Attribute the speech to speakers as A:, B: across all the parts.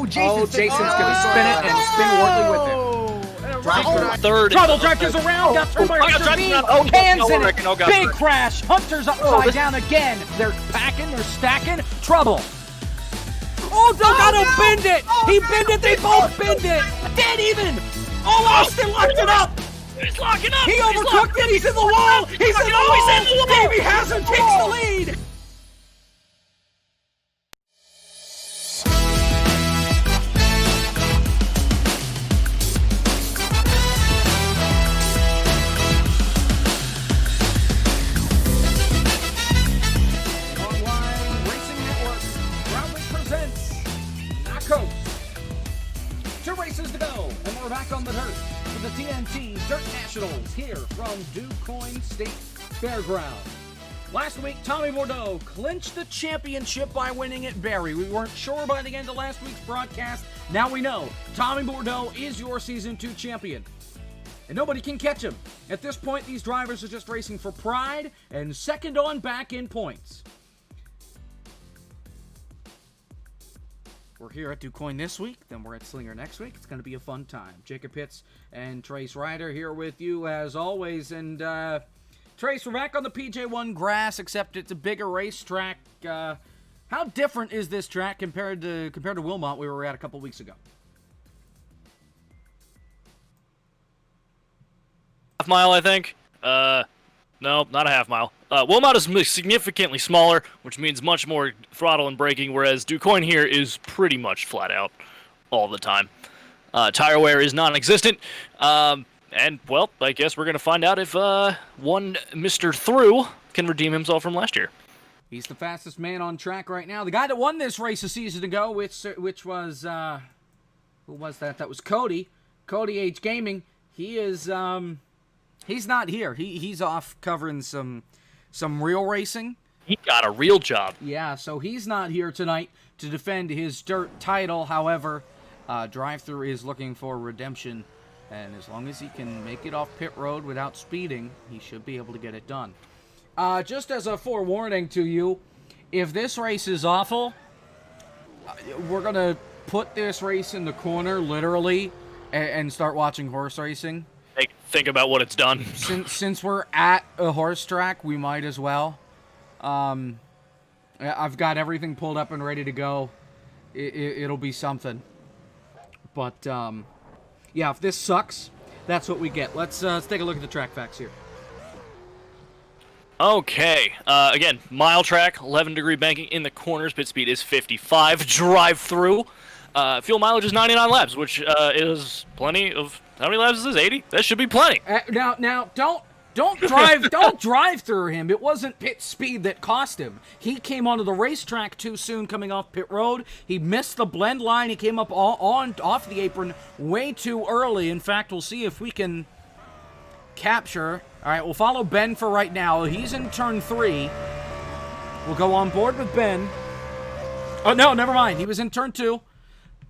A: Oh, Jason's
B: going to spin it and spin Wardley with it.
C: Third.
B: Trouble drift is around. Got through by Mr. B. Cans in it. Big crash. Hunter's upside down again. They're packing. They're stacking. Trouble. Oh, Delgado bend it. He bend it. They both bend it. Dead even. Oh, Austin locked it up.
C: He's locking up.
B: He overcooked it. He's in the wall. He's in the wall. Davey Hazard takes the lead. NACOS. 2 races to go, and we're back on the dirt for the TNT Dirt Nationals here from DuQuoin State Fairground. Last week, Tommy Bordeaux clinched the championship by winning at Barrie. We weren't sure by the end of last week's broadcast. Now we know. Tommy Bordeaux is your Season 2 champion. And nobody can catch him. At this point, these drivers are just racing for pride and second on back in points. We're here at DuQuoin this week, then we're at Slinger next week. It's going to be a fun time. Jacob Pitts and Trace Ryder here with you as always. And Trace, we're back on the PJ1 grass, except it's a bigger racetrack. How different is this track compared to Wilmot we were at a couple weeks ago?
C: Half mile, I think. No, not a half mile. Wilmot is significantly smaller, which means much more throttle and braking, whereas DuQuoin here is pretty much flat out all the time. Tire wear is non-existent, and, well, I guess we're going to find out if one Mr. Through can redeem himself from last year.
B: He's the fastest man on track right now. The guy that won this race a season ago, which was, who was that? That was Cody. Cody H Gaming. He is, he's not here. He's off covering some real racing.
C: He got a real job.
B: Yeah, so he's not here tonight to defend his dirt title. However, Drive-Thru is looking for redemption, and as long as he can make it off pit road without speeding, he should be able to get it done. Just as a forewarning to you, if this race is awful, we're going to put this race in the corner, literally, and start watching horse racing.
C: Think about what it's done.
B: Since we're at a horse track, we might as well. I've got everything pulled up and ready to go. It'll be something. But, yeah, if this sucks, that's what we get. Let's take a look at the track facts here.
C: Okay. Again, mile track, 11-degree banking in the corners. Pit speed is 55. Drive-through. Fuel mileage is 99 laps, which is plenty of... How many laps is this? 80? That should be plenty.
B: Now, don't drive through him. It wasn't pit speed that cost him. He came onto the racetrack too soon coming off pit road. He missed the blend line. He came up off the apron way too early. In fact, we'll see if we can capture. All right, we'll follow Ben for right now. He's in turn 3. We'll go on board with Ben. Oh, no, never mind. He was in turn 2.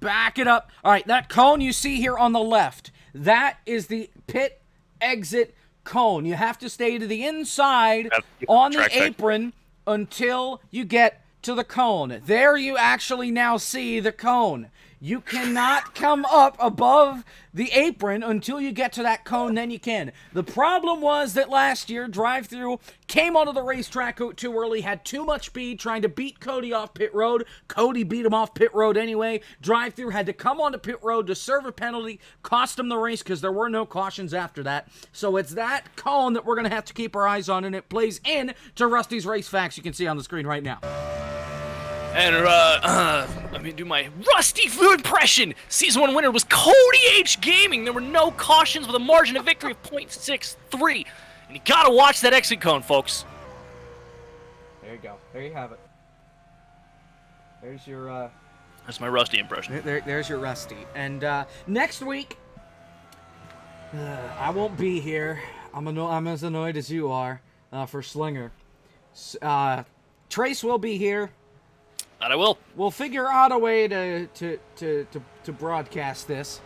B: Back it up. All right, that cone you see here on the left, that is the pit exit cone. You have to stay to the inside on the apron until you get to the cone. There you actually now see the cone. You cannot come up above the apron until you get to that cone, then you can. The problem was that last year, Drive-Thru came onto the racetrack too early, had too much speed, trying to beat Cody off pit road. Cody beat him off pit road anyway. Drive-Thru had to come onto pit road to serve a penalty, cost him the race because there were no cautions after that. So it's that cone that we're going to have to keep our eyes on, and it plays in to Rusty's race facts you can see on the screen right now.
C: And, let me do my Rusty impression. Season 1 winner was Cody H Gaming. There were no cautions with a margin of victory of .63. And you gotta watch that exit cone, folks.
B: There you go. There you have it. There's your,
C: That's my Rusty impression.
B: There's your Rusty. And, next week, I won't be here. I'm as annoyed as you are, for Slinger. Trace will be here.
C: That I will.
B: We'll figure out a way to broadcast this.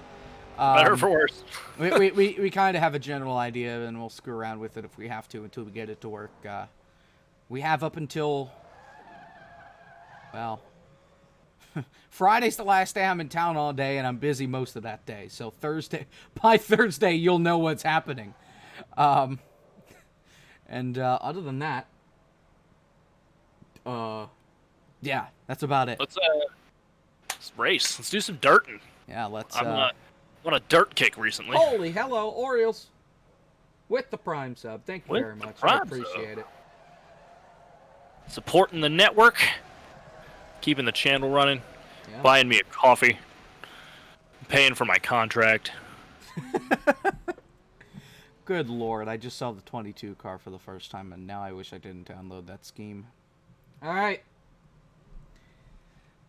C: Better or for worse.
B: we kind of have a general idea, and we'll screw around with it if we have to until we get it to work. We have up until, well, Friday's the last day I'm in town all day, and I'm busy most of that day. So by Thursday, you'll know what's happening. And other than that, yeah, that's about it.
C: Let's race. Let's do some dirting.
B: Yeah, let's.
C: I'm on a dirt kick recently.
B: Holy hello, Orioles. With the Prime sub. Thank you very much. I appreciate it.
C: Supporting the network. Keeping the channel running.
B: Yeah.
C: Buying me a coffee. Paying for my contract.
B: Good Lord, I just saw the 22 car for the first time, and now I wish I didn't download that scheme. Alright.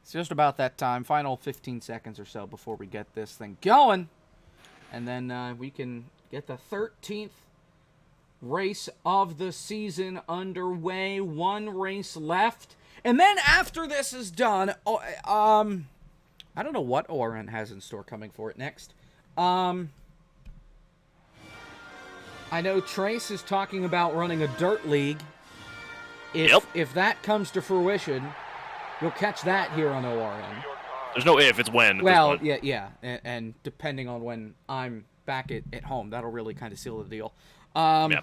B: It's just about that time. Final 15 seconds or so before we get this thing going. And then we can get the 13th race of the season underway. One race left. And then after this is done, I don't know what ORN has in store coming for it next. I know Trace is talking about running a dirt league. If that comes to fruition, you'll catch that here on ORN.
C: There's no if, it's when.
B: Well, yeah. And depending on when I'm back at home, that'll really kind of seal the deal.
C: Yeah.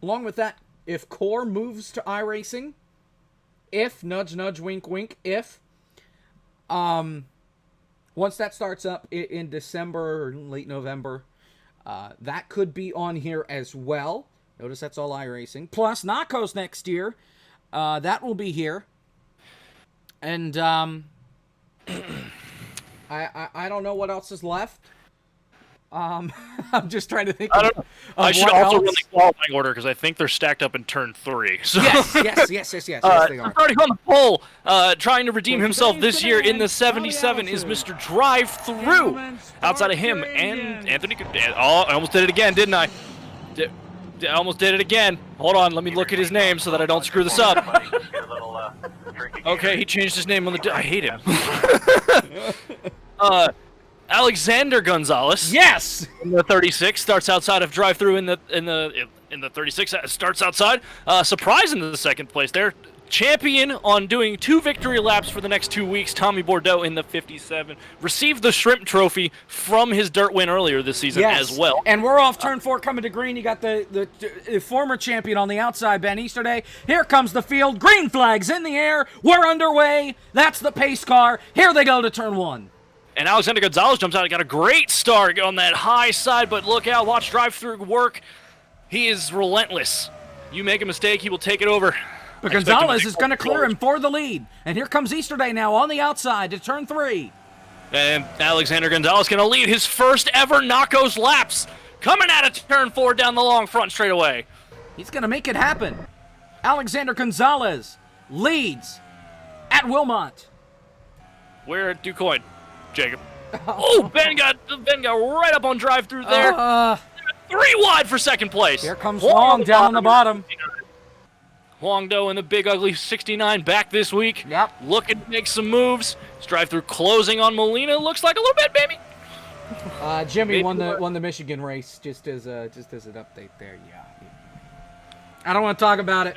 B: Along with that, if Core moves to iRacing, if, nudge, nudge, wink, wink, if, once that starts up in December or late November, that could be on here as well. Notice that's all iRacing. Plus, NACOS next year, that will be here. And, I don't know what else is left. I'm just trying to think.
C: I don't know. I should also run the qualifying order because I think they're stacked up in turn 3. So.
B: Yes, they are.
C: Starting on the pole, trying to redeem himself this year in the 77 is Mr. Drive Through. Outside of him and Anthony. Oh, I almost did it again, didn't I? I almost did it again. Hold on, let me look at his name so that I don't screw this up. Okay, he changed his name on the. I hate him. Alexander Gonzalez.
B: Yes.
C: In the 36 starts outside of Drive Through in the 36 starts outside. Surprise in the second place there. Champion on doing 2 victory laps for the next 2 weeks. Tommy Bordeaux in the 57 received the Shrimp Trophy from his dirt win earlier this season as well.
B: And we're off turn 4 coming to green. You got the former champion on the outside, Ben Easterday. Here comes the field. Green flags in the air. We're underway. That's the pace car. Here they go to turn 1.
C: And Alexander Gonzalez jumps out. He got a great start on that high side, but look out. Watch Drive Through work. He is relentless. You make a mistake, he will take it over.
B: But Gonzalez is going to clear him for the lead. And here comes Easterday now on the outside to turn 3.
C: And Alexander Gonzalez going to lead his first ever NACOS laps. Coming out of turn 4 down the long front straightaway.
B: He's going to make it happen. Alexander Gonzalez leads at Wilmot.
C: Where at DuCoin, Jacob? Oh, Ben got right up on Drive Through there. 3 wide for second place.
B: Here comes Long down on the bottom.
C: Huang Do in the big ugly 69 back this week.
B: Yep.
C: Looking to make some moves. Drive Through closing on Molina. Looks like a little bit, baby.
B: Jimmy won the Michigan race just as an update there. Yeah. I don't want to talk about it.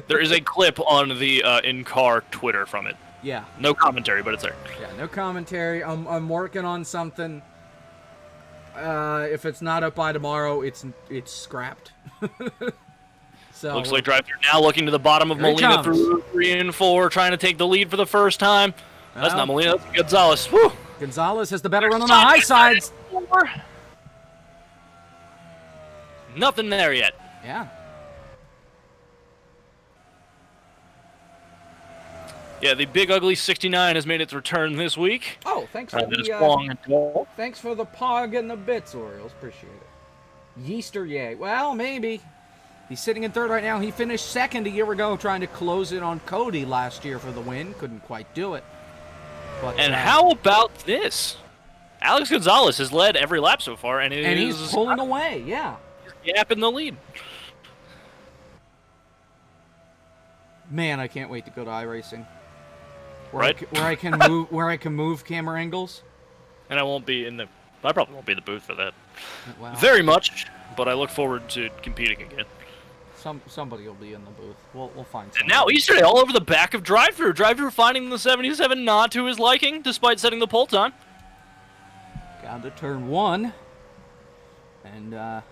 C: There is a clip on the in-car Twitter from it.
B: Yeah.
C: No commentary, but it's there.
B: Yeah, no commentary. I'm working on something. If it's not up by tomorrow, it's scrapped. So
C: looks like Drive Through now looking to the bottom of Molina through 3 and 4, trying to take the lead for the first time. That's not Molina, that's Gonzalez. Woo.
B: Gonzalez has the better run on the high sides.
C: Nothing there yet.
B: Yeah.
C: Yeah, the big ugly 69 has made its return this week.
B: Oh, thanks for thanks for the pog and the bits, Orioles. Appreciate it. Yeaster, yay. Well, maybe. He's sitting in third right now. He finished second a year ago trying to close it on Cody last year for the win. Couldn't quite do it. But,
C: and how about this? Alex Gonzalez has led every lap so far, and
B: he's pulling away, yeah.
C: Gap in the lead.
B: Man, I can't wait to go to iRacing.
C: Right?
B: Where I can move camera angles.
C: And I won't be in the... I probably won't be in the booth for that.
B: Wow.
C: Very much, but I look forward to competing again.
B: Somebody will be in the booth. We'll find somebody.
C: And now Easter egg all over the back of drive-thru. Drive-thru finding the 77 not to his liking, despite setting the pole time.
B: Down to turn 1.
C: And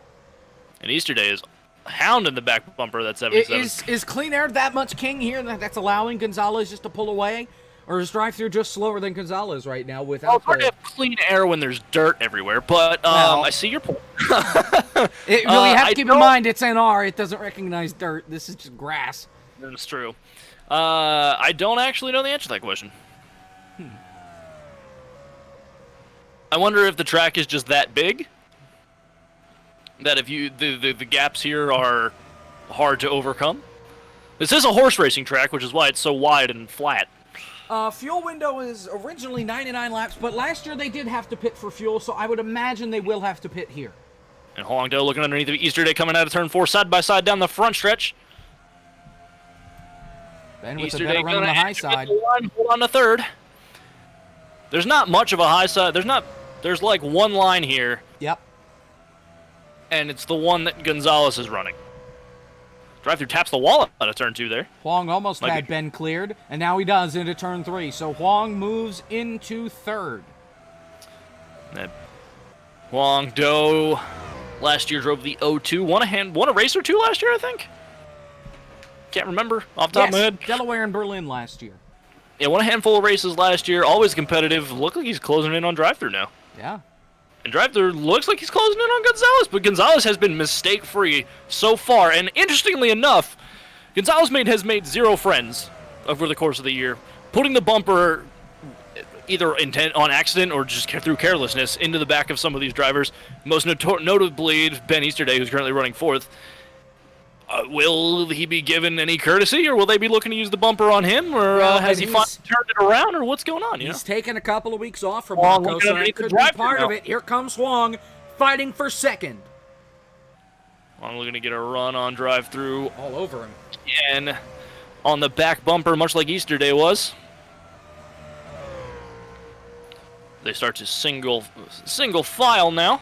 C: Easter Day is hounding the back bumper of that 77.
B: Is Clean Air that much king here that's allowing Gonzalez just to pull away? Or is drive-thru just slower than Gonzalez right now without
C: Well, it's hard to have clean air when there's dirt everywhere, but I see your point.
B: We have to keep in mind it's NR. It doesn't recognize dirt. This is just grass.
C: That's true. I don't actually know the answer to that question. I wonder if the track is just that big that if the gaps here are hard to overcome. This is a horse racing track, which is why it's so wide and flat.
B: Fuel window is originally 99 laps, but last year they did have to pit for fuel, so I would imagine they will have to pit here.
C: And Hongdo looking underneath of Easter Day coming out of turn 4 side by side down the front stretch.
B: Ben with a better run on the high side.
C: Hold on to third. There's not much of a high side. There's like one line here.
B: Yep.
C: And it's the one that Gonzalez is running. Drive-thru taps the wall out of turn 2 there.
B: Huang almost had Ben cleared, and now he does into turn 3. So Huang moves into third.
C: Huang Do last year drove the 02. Won a race or two last year, I think. Can't remember off the top of my head.
B: Delaware and Berlin last year.
C: Yeah, won a handful of races last year. Always competitive. Look like he's closing in on drive-thru now.
B: Yeah.
C: And drive-thru looks like he's closing in on Gonzalez, but Gonzalez has been mistake-free so far. And interestingly enough, Gonzalez has made 0 friends over the course of the year, putting the bumper either on accident or just through carelessness into the back of some of these drivers. Most notably, Ben Easterday, who's currently running 4th. Will he be given any courtesy, or will they be looking to use the bumper on him, or has he finally turned it around, or what's going on?
B: He's taken a couple of weeks off from NACOS, so that could be part of it. Here comes Huang, fighting for second.
C: Huang looking to get a run on drive-thru.
B: All over him.
C: And on the back bumper, much like Easter Day was. They start to single file now.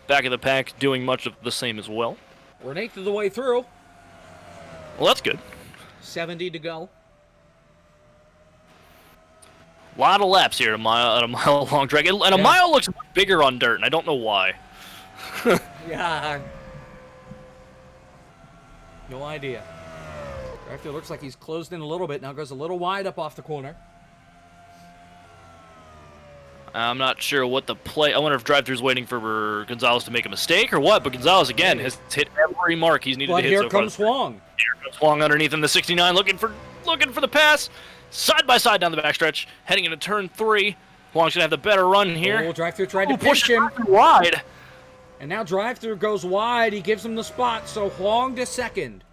C: Back of the pack doing much of the same as well.
B: We're an eighth of the way through.
C: Well, that's good.
B: 70 to go.
C: A lot of laps here at a mile long track. And a mile looks bigger on dirt, and I don't know why.
B: Yeah. No idea. Drive-thru looks like he's closed in a little bit. Now goes a little wide up off the corner.
C: I'm not sure what the play. I wonder if drive-thru's waiting for Gonzalez to make a mistake or what. But Gonzalez again has hit every mark he's needed to hit.
B: Here comes Huang.
C: Here comes Huang underneath in the 69, looking for the pass. Side by side down the backstretch, heading into turn 3. Huang's gonna have the better run here.
B: Oh, drive-thru tried to push him
C: wide.
B: And now drive-thru goes wide. He gives him the spot. So Huang to second.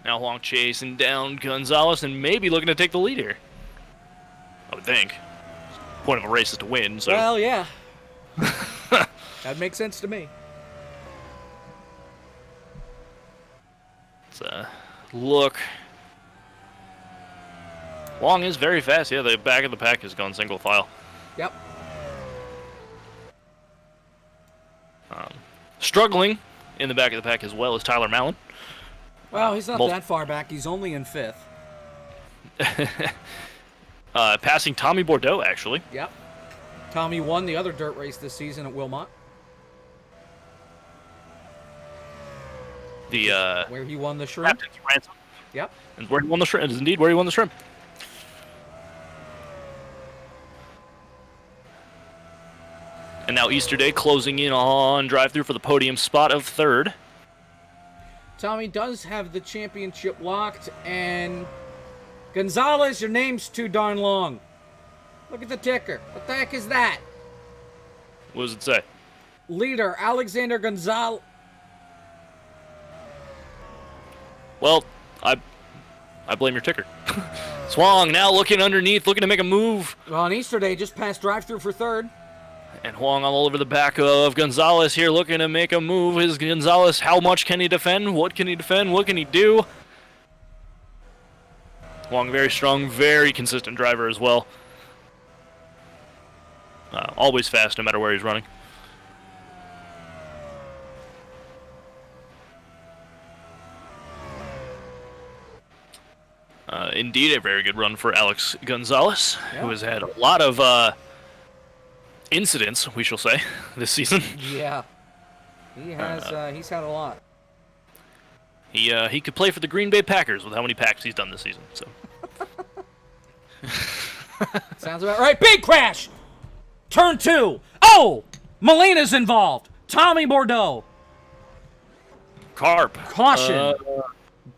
C: Now Huang chasing down Gonzalez and maybe looking to take the lead here. I would think. Point of a race is to win, so.
B: Well, yeah. That makes sense to me.
C: Let's look. Huang is very fast. Yeah, the back of the pack has gone single file.
B: Yep.
C: Struggling in the back of the pack as well as Tyler Mallon.
B: Well, he's not that far back. He's only in 5th.
C: Passing Tommy Bordeaux, actually.
B: Yep. Tommy won the other dirt race this season at Wilmot. Where he won the shrimp.
C: Captain's ransom.
B: Yep.
C: And where he won the shrimp is indeed where he won the shrimp. And now Easter Day closing in on drive-thru for the podium spot of 3rd.
B: Tommy does have the championship locked, and Gonzalez, your name's too darn long. Look at the ticker. What the heck is that?
C: What does it say?
B: Leader, Alexander Gonzalez.
C: Well, I blame your ticker. Huang now looking underneath, looking to make a move.
B: Well, on Easter Day, just passed drive-thru for 3rd.
C: And Huang all over the back of Gonzalez here, looking to make a move. Is Gonzalez, how much can he defend? What can he defend? What can he do? Huang, very strong, very consistent driver as well. Always fast, no matter where he's running. Indeed, a very good run for Alex Gonzalez,
B: Yeah.
C: who has had a lot of incidents, we shall say, this season.
B: Yeah. He has, he's had a lot.
C: He could play for the Green Bay Packers with how many packs he's done this season. So
B: Sounds about right. Big crash! Turn 2. Oh! Molina's involved. Tommy Bordeaux.
C: Carp.
B: Caution.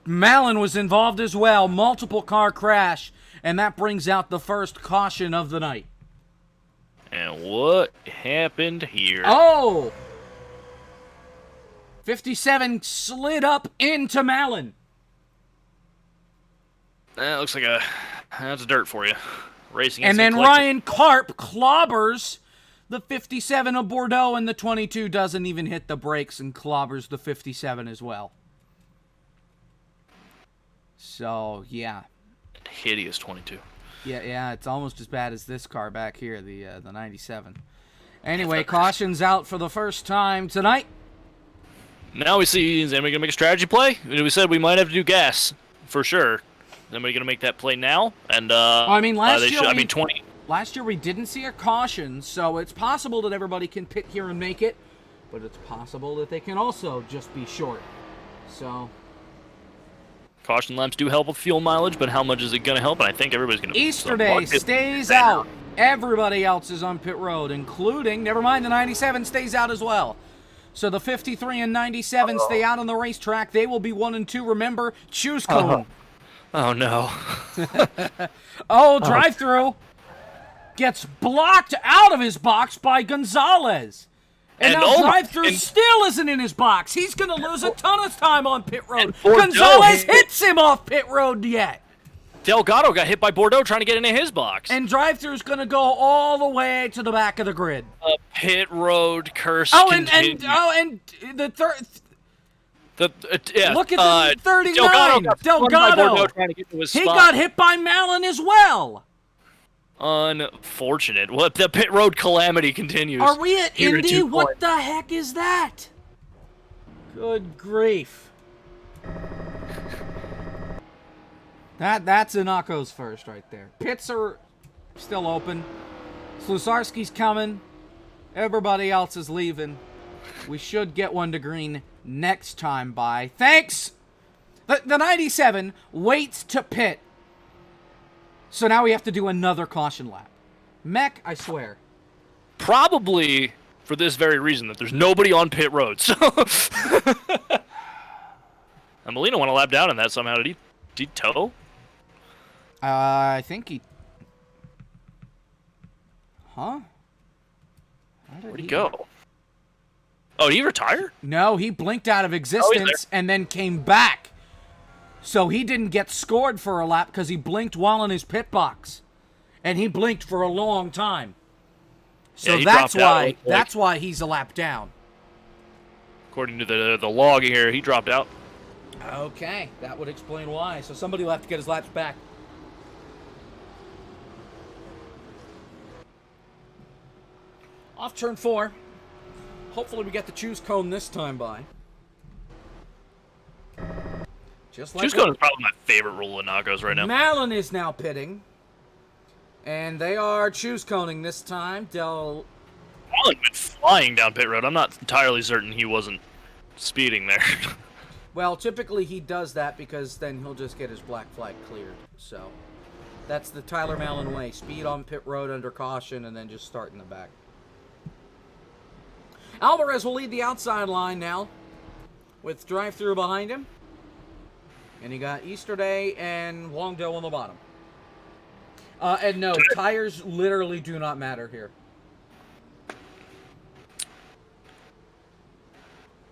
B: Malin was involved as well. Multiple car crash. And that brings out the first caution of the night.
C: And what happened here?
B: Oh! 57 slid up into Malin.
C: That looks like that's dirt for you. Racing.
B: And then Ryan Karp clobbers the 57 of Bordeaux, and the 22 doesn't even hit the brakes and clobbers the 57 as well. So, yeah.
C: Hideous 22.
B: Yeah, it's almost as bad as this car back here, the 97. Anyway, caution's out for the first time tonight.
C: Now we see, is anybody going to make a strategy play? We said we might have to do gas, for sure. Is anybody going to make that play now? And,
B: I mean, last year
C: 20.
B: Last year we didn't see a caution, so it's possible that everybody can pit here and make it, but it's possible that they can also just be short. So
C: Caution lamps do help with fuel mileage, but how much is it going to help? And I think everybody's going to...
B: Easter Day stays out. Everybody else is on pit road, including, never mind, the 97 stays out as well. So the 53 and 97 stay out on the racetrack. They will be 1 and 2. Remember, choose cone.
C: Oh, no.
B: Oh, drive-through. Gets blocked out of his box by Gonzalez. And now drive-through still isn't in his box. He's going to lose a ton of time on pit road. Gonzalez hits him off pit road yet.
C: Delgado got hit by Bordeaux trying to get into his box.
B: And drive-through's going to go all the way to the back of the grid.
C: A pit road curse
B: and the third...
C: yeah.
B: Look at the 39. Delgado.
C: Trying to get to his
B: he
C: spot.
B: got hit by Malin as well.
C: Unfortunate. What the pit road calamity continues.
B: Are we at Indy? What the heck is that? Good grief. That's a NACOS first right there. Pits are still open. Sluzarski's coming. Everybody else is leaving. We should get one to green next time by. Thanks! The 97 waits to pit. So now we have to do another caution lap. Mech, I swear.
C: Probably for this very reason, that there's nobody on pit road. So and Molina went a lap down in that somehow. Did he tow?
B: I think he... Huh?
C: Where'd he go? Oh, did he retire?
B: No, he blinked out of existence and then came back. So he didn't get scored for a lap because he blinked while in his pit box. And he blinked for a long time. So
C: yeah,
B: that's why he's a lap down.
C: According to the log here, he dropped out.
B: Okay, that would explain why. So somebody will have to get his laps back. Off turn 4. Hopefully we get the choose cone this time by. Just like
C: choose cone is probably my favorite rule in NACOS right now.
B: Malin is now pitting. And they are choose coning this time.
C: Malin went flying down pit road. I'm not entirely certain he wasn't speeding there.
B: Well, typically he does that because then he'll just get his black flag cleared. So that's the Tyler Malin way. Speed on pit road under caution and then just start in the back. Alvarez will lead the outside line now with drive-through behind him. And he got Easter Day and Wongdo on the bottom. And no, tires literally do not matter here.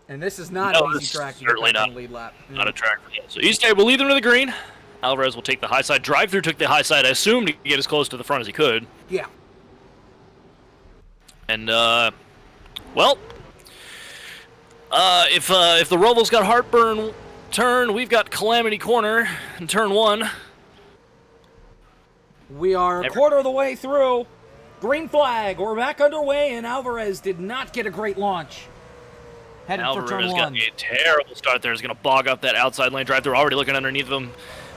B: And this is not an easy track to get back on the lead lap.
C: Not a track for that. So Easter Day will lead them to the green. Alvarez will take the high side. Drive-through took the high side, I assume, to get as close to the front as he could.
B: Yeah.
C: And, well, if the Rovals got heartburn turn, we've got Calamity Corner in turn 1.
B: We are a quarter of the way through. Green flag. We're back underway, and Alvarez did not get a great launch. Headed for turn 1.
C: Alvarez got a terrible start there. He's going to bog up that outside lane drive. They're already looking underneath them.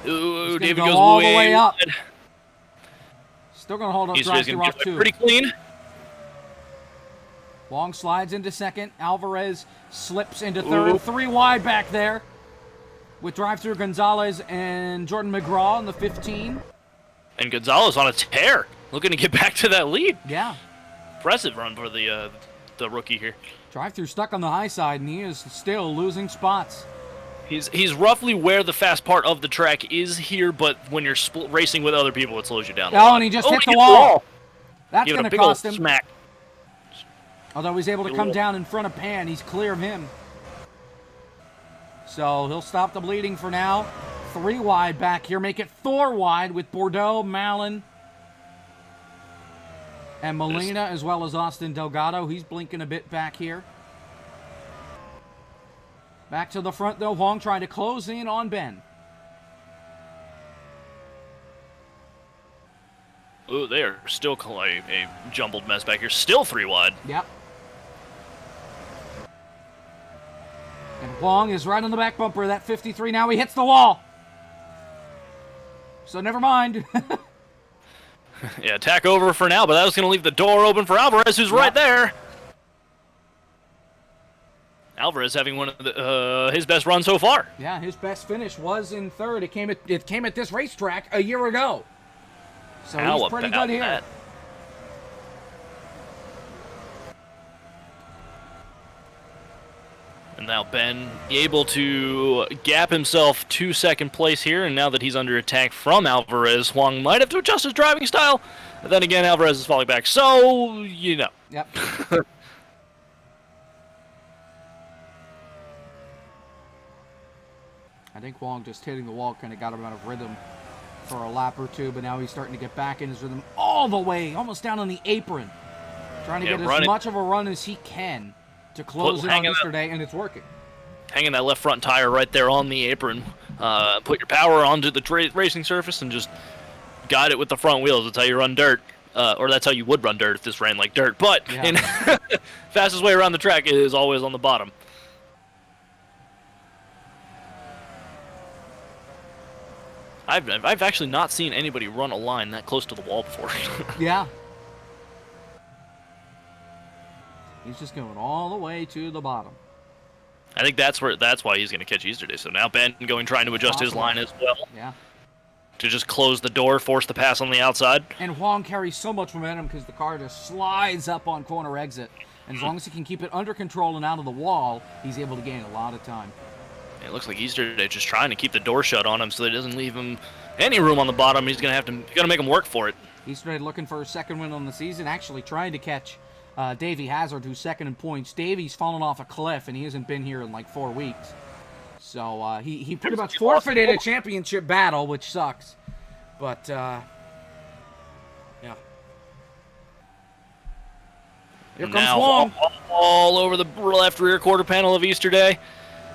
C: Ooh, David
B: go
C: goes
B: all
C: way
B: the way up.
C: wide.
B: Still going to hold up
C: He's
B: drive
C: going
B: through
C: to
B: off
C: do it
B: 2.
C: pretty clean.
B: Wong slides into second. Alvarez slips into third. Ooh. 3 wide back there with drive-through Gonzalez and Jordan McGraw on the 15.
C: And Gonzalez on a tear, looking to get back to that lead.
B: Yeah.
C: Impressive run for the rookie here.
B: Drive-through stuck on the high side, and he is still losing spots.
C: He's roughly where the fast part of the track is here, but when you're racing with other people, it slows you down.
B: Oh, and he just hit the wall. That's going to cost him.
C: Smack.
B: Although he's able to come down in front of Pan, he's clear of him. So he'll stop the bleeding for now. 3 wide back here. Make it 4 wide with Bordeaux, Malin, and Molina, as well as Austin Delgado. He's blinking a bit back here. Back to the front, though. Huang trying to close in on Ben.
C: Ooh, they are still a jumbled mess back here. Still 3 wide.
B: Yep. And Huang is right on the back bumper of that 53. Now he hits the wall. So never mind.
C: Yeah, attack over for now, but that was going to leave the door open for Alvarez, who's right there. Alvarez having one of his best runs so far.
B: Yeah, his best finish was in third. It came at this racetrack a year ago. So he's pretty good here.
C: That? And now Ben able to gap himself to second place here, and now that he's under attack from Alvarez, Huang might have to adjust his driving style. But then again, Alvarez is falling back, so you know.
B: Yep. I think Huang just hitting the wall kind of got him out of rhythm for a lap or two, but now he's starting to get back in his rhythm all the way, almost down on the apron. Trying to get as much of a run as he can to close it on yesterday, and it's working.
C: Hanging that left front tire right there on the apron. Put your power onto the racing surface and just guide it with the front wheels. That's how you run dirt. Or that's how you would run dirt if this ran like dirt. But fastest way around the track is always on the bottom. I've actually not seen anybody run a line that close to the wall before.
B: Yeah. He's just going all the way to the bottom.
C: I think that's why he's going to catch Easter Day. So now Ben trying to adjust his line as well.
B: Yeah.
C: To just close the door, force the pass on the outside.
B: And Huang carries so much momentum because the car just slides up on corner exit. And as long as he can keep it under control and out of the wall, he's able to gain a lot of time.
C: It looks like Easter Day just trying to keep the door shut on him so that it doesn't leave him any room on the bottom. He's going to make him work for it.
B: Easter Day looking for his second win on the season, actually trying to catch Davey Hazard, who's second in points. Davey's fallen off a cliff, and he hasn't been here in like 4 weeks. So he pretty much forfeited a championship battle, which sucks. But, yeah. Here comes Huang.
C: All over the left rear quarter panel of Easter Day.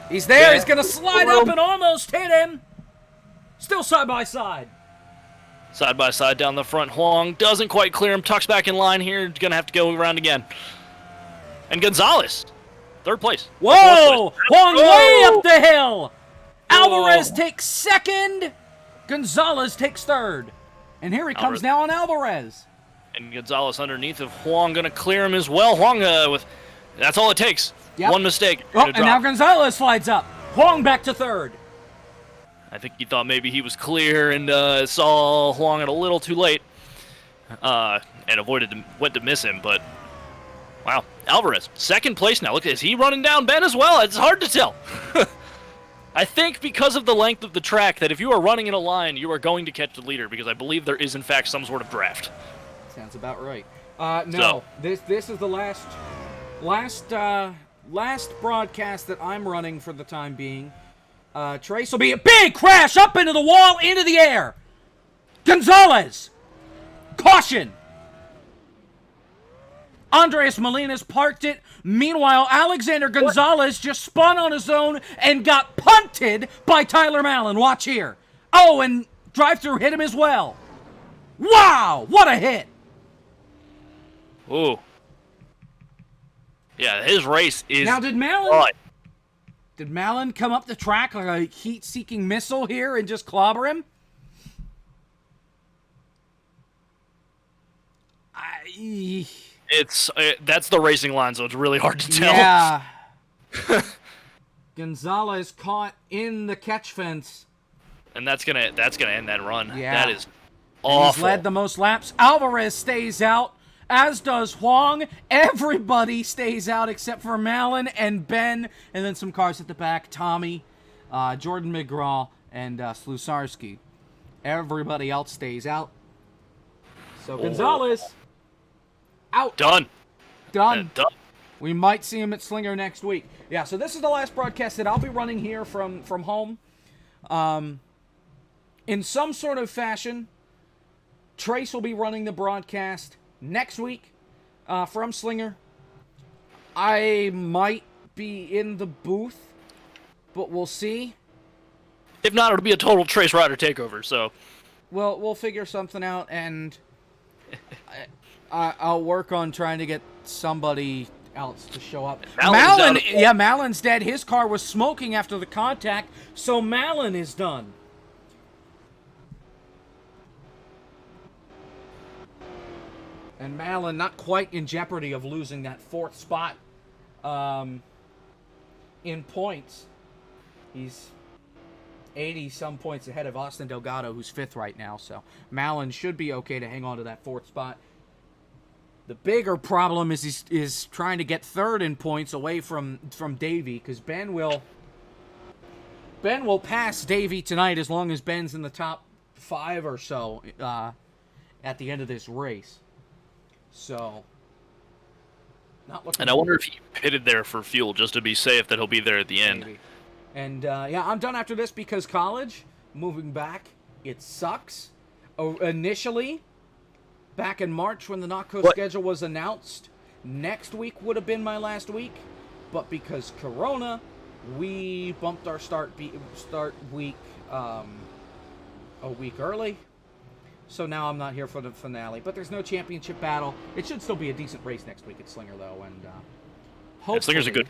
B: He's there. Yeah. He's going to slide up and almost hit him. Still side by side.
C: Side by side down the front. Huang doesn't quite clear him. Tucks back in line here. Going to have to go around again. And Gonzalez, third place.
B: Whoa! Huang way up the hill. Alvarez takes second. Gonzalez takes third. And here he comes now on Alvarez.
C: And Gonzalez underneath of Huang going to clear him as well. Huang that's all it takes. Yep. One mistake.
B: Oh, and now Gonzalez slides up. Huang back to third.
C: I think he thought maybe he was clear and saw Huang at a little too late. And went to miss him, but wow. Alvarez, second place now. Look, is he running down Ben as well? It's hard to tell. I think because of the length of the track that if you are running in a line, you are going to catch the leader because I believe there is in fact some sort of draft.
B: Sounds about right. No, this is the last broadcast that I'm running for the time being. Trace will be a big crash up into the wall, into the air. Gonzalez, caution. Andres Molina's parked it. Meanwhile, Alexander Gonzalez just spun on his own and got punted by Tyler Malin. Watch here. Oh, and drive-through hit him as well. Wow, what a hit.
C: Ooh. Yeah, his race is...
B: Now, did Malin... Did Malin come up the track like a heat-seeking missile here and just clobber him?
C: That's the racing line, so it's really hard to tell.
B: Yeah. Gonzalez caught in the catch fence.
C: And that's gonna end that run.
B: Yeah.
C: That is awful.
B: He's led the most laps. Alvarez stays out, as does Huang. Everybody stays out except for Malin and Ben, and then some cars at the back. Tommy, Jordan McGraw, and Slusarski. Everybody else stays out. So Gonzalez, out.
C: Done.
B: Done. We might see him at Slinger next week. Yeah, so this is the last broadcast that I'll be running here from home. In some sort of fashion, Trace will be running the broadcast next week from Slinger. I might be in the booth, but we'll see.
C: If not, it'll be a total Trace Rider takeover, so...
B: We'll figure something out, and I'll work on trying to get somebody else to show up. Malin's dead. His car was smoking after the contact, so Malin is done. And Malin not quite in jeopardy of losing that 4th spot in points. He's 80-some points ahead of Austin Delgado, who's 5th right now. So Malin should be okay to hang on to that 4th spot. The bigger problem is trying to get 3rd in points away from Davey, because Ben will pass Davey tonight as long as Ben's in the top 5 or so at the end of this race. So, not looking.
C: And I wonder if he pitted there for fuel just to be safe that he'll be there at the end.
B: Maybe. And yeah, I'm done after this because college, moving back, it sucks. Initially, back in March when the NACOS schedule was announced, next week would have been my last week, but because Corona, we bumped our start week a week early. So now I'm not here for the finale, but there's no championship battle. It should still be a decent race next week at Slinger, though, and hopefully,
C: Slinger's a good.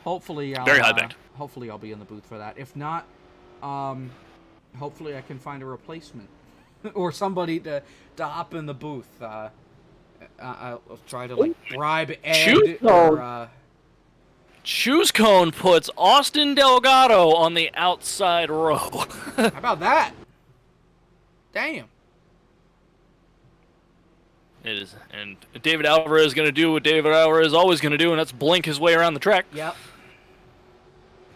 B: Hopefully,
C: very high banked.
B: Hopefully, I'll be in the booth for that. If not, hopefully I can find a replacement or somebody to hop in the booth. I'll try to bribe Ed or.
C: Choose Cone puts Austin Delgado on the outside row.
B: How about that? Damn.
C: It is, and David Alvarez is going to do what David Alvarez is always going to do, and that's blink his way around the track.
B: Yep.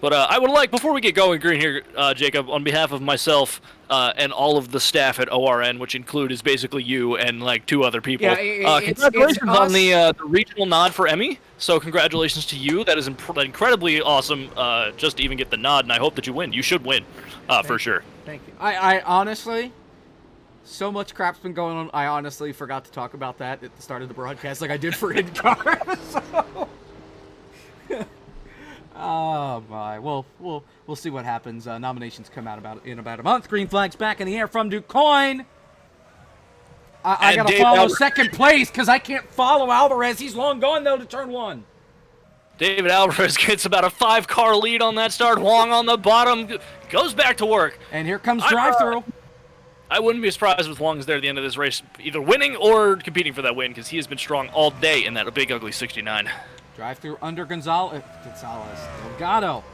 C: But I would like, before we get going green here, Jacob, on behalf of myself and all of the staff at ORN, which includes basically you and like 2 other people, congratulations on the regional nod for Emmy. So congratulations to you. That is incredibly awesome just to even get the nod, and I hope that you win. You should win, for sure.
B: Thank you. I honestly... So much crap's been going on. I honestly forgot to talk about that at the start of the broadcast, like I did for IndyCar. So. Oh my. Well, we'll see what happens. Nominations come out in about a month. Green flag's back in the air from DuQuoin. I gotta follow second place because I can't follow Alvarez. He's long gone though to turn 1.
C: David Alvarez gets about a 5-car lead on that start. Huang on the bottom goes back to work.
B: And here comes drive-through.
C: I wouldn't be surprised if Huang's there at the end of this race, either winning or competing for that win, because he has been strong all day in that big, ugly 69.
B: Drive through under Gonzalez, Delgado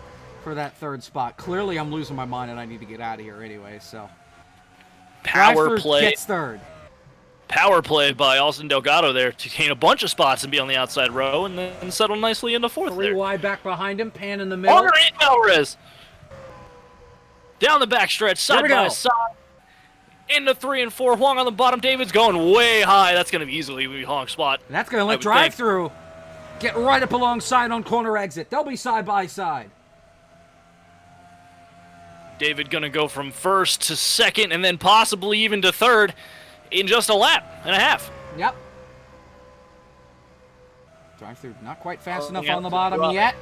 B: for that 3rd spot. Clearly, I'm losing my mind, and I need to get out of here anyway, so.
C: Power play.
B: Gets 3rd.
C: Power play by Austin Delgado there to gain a bunch of spots and be on the outside row, and then settle nicely into 4th
B: 3
C: there.
B: wide back behind him, Pan in the middle.
C: Honor and Alvarez. Down the backstretch, side by side. Into 3 and 4. Huang on the bottom. David's going way high. That's going to easily be Huang's spot.
B: And that's going to let drive-through get right up alongside on corner exit. They'll be side by side.
C: David going to go from 1st to 2nd and then possibly even to 3rd in just a lap and a half.
B: Yep. Drive-through not quite fast enough on the bottom yet.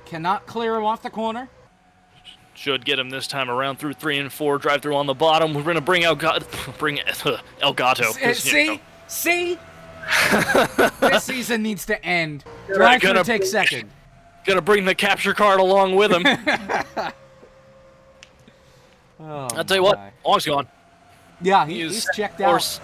B: Cannot clear him off the corner.
C: Should get him this time around through 3 and 4. Drive through on the bottom. We're going to bring Elgato.
B: See? This season needs to end. Drive through take 2nd.
C: Gonna bring the capture card along with him.
B: Oh,
C: I'll tell you what, Long's gone.
B: Yeah, he's checked out.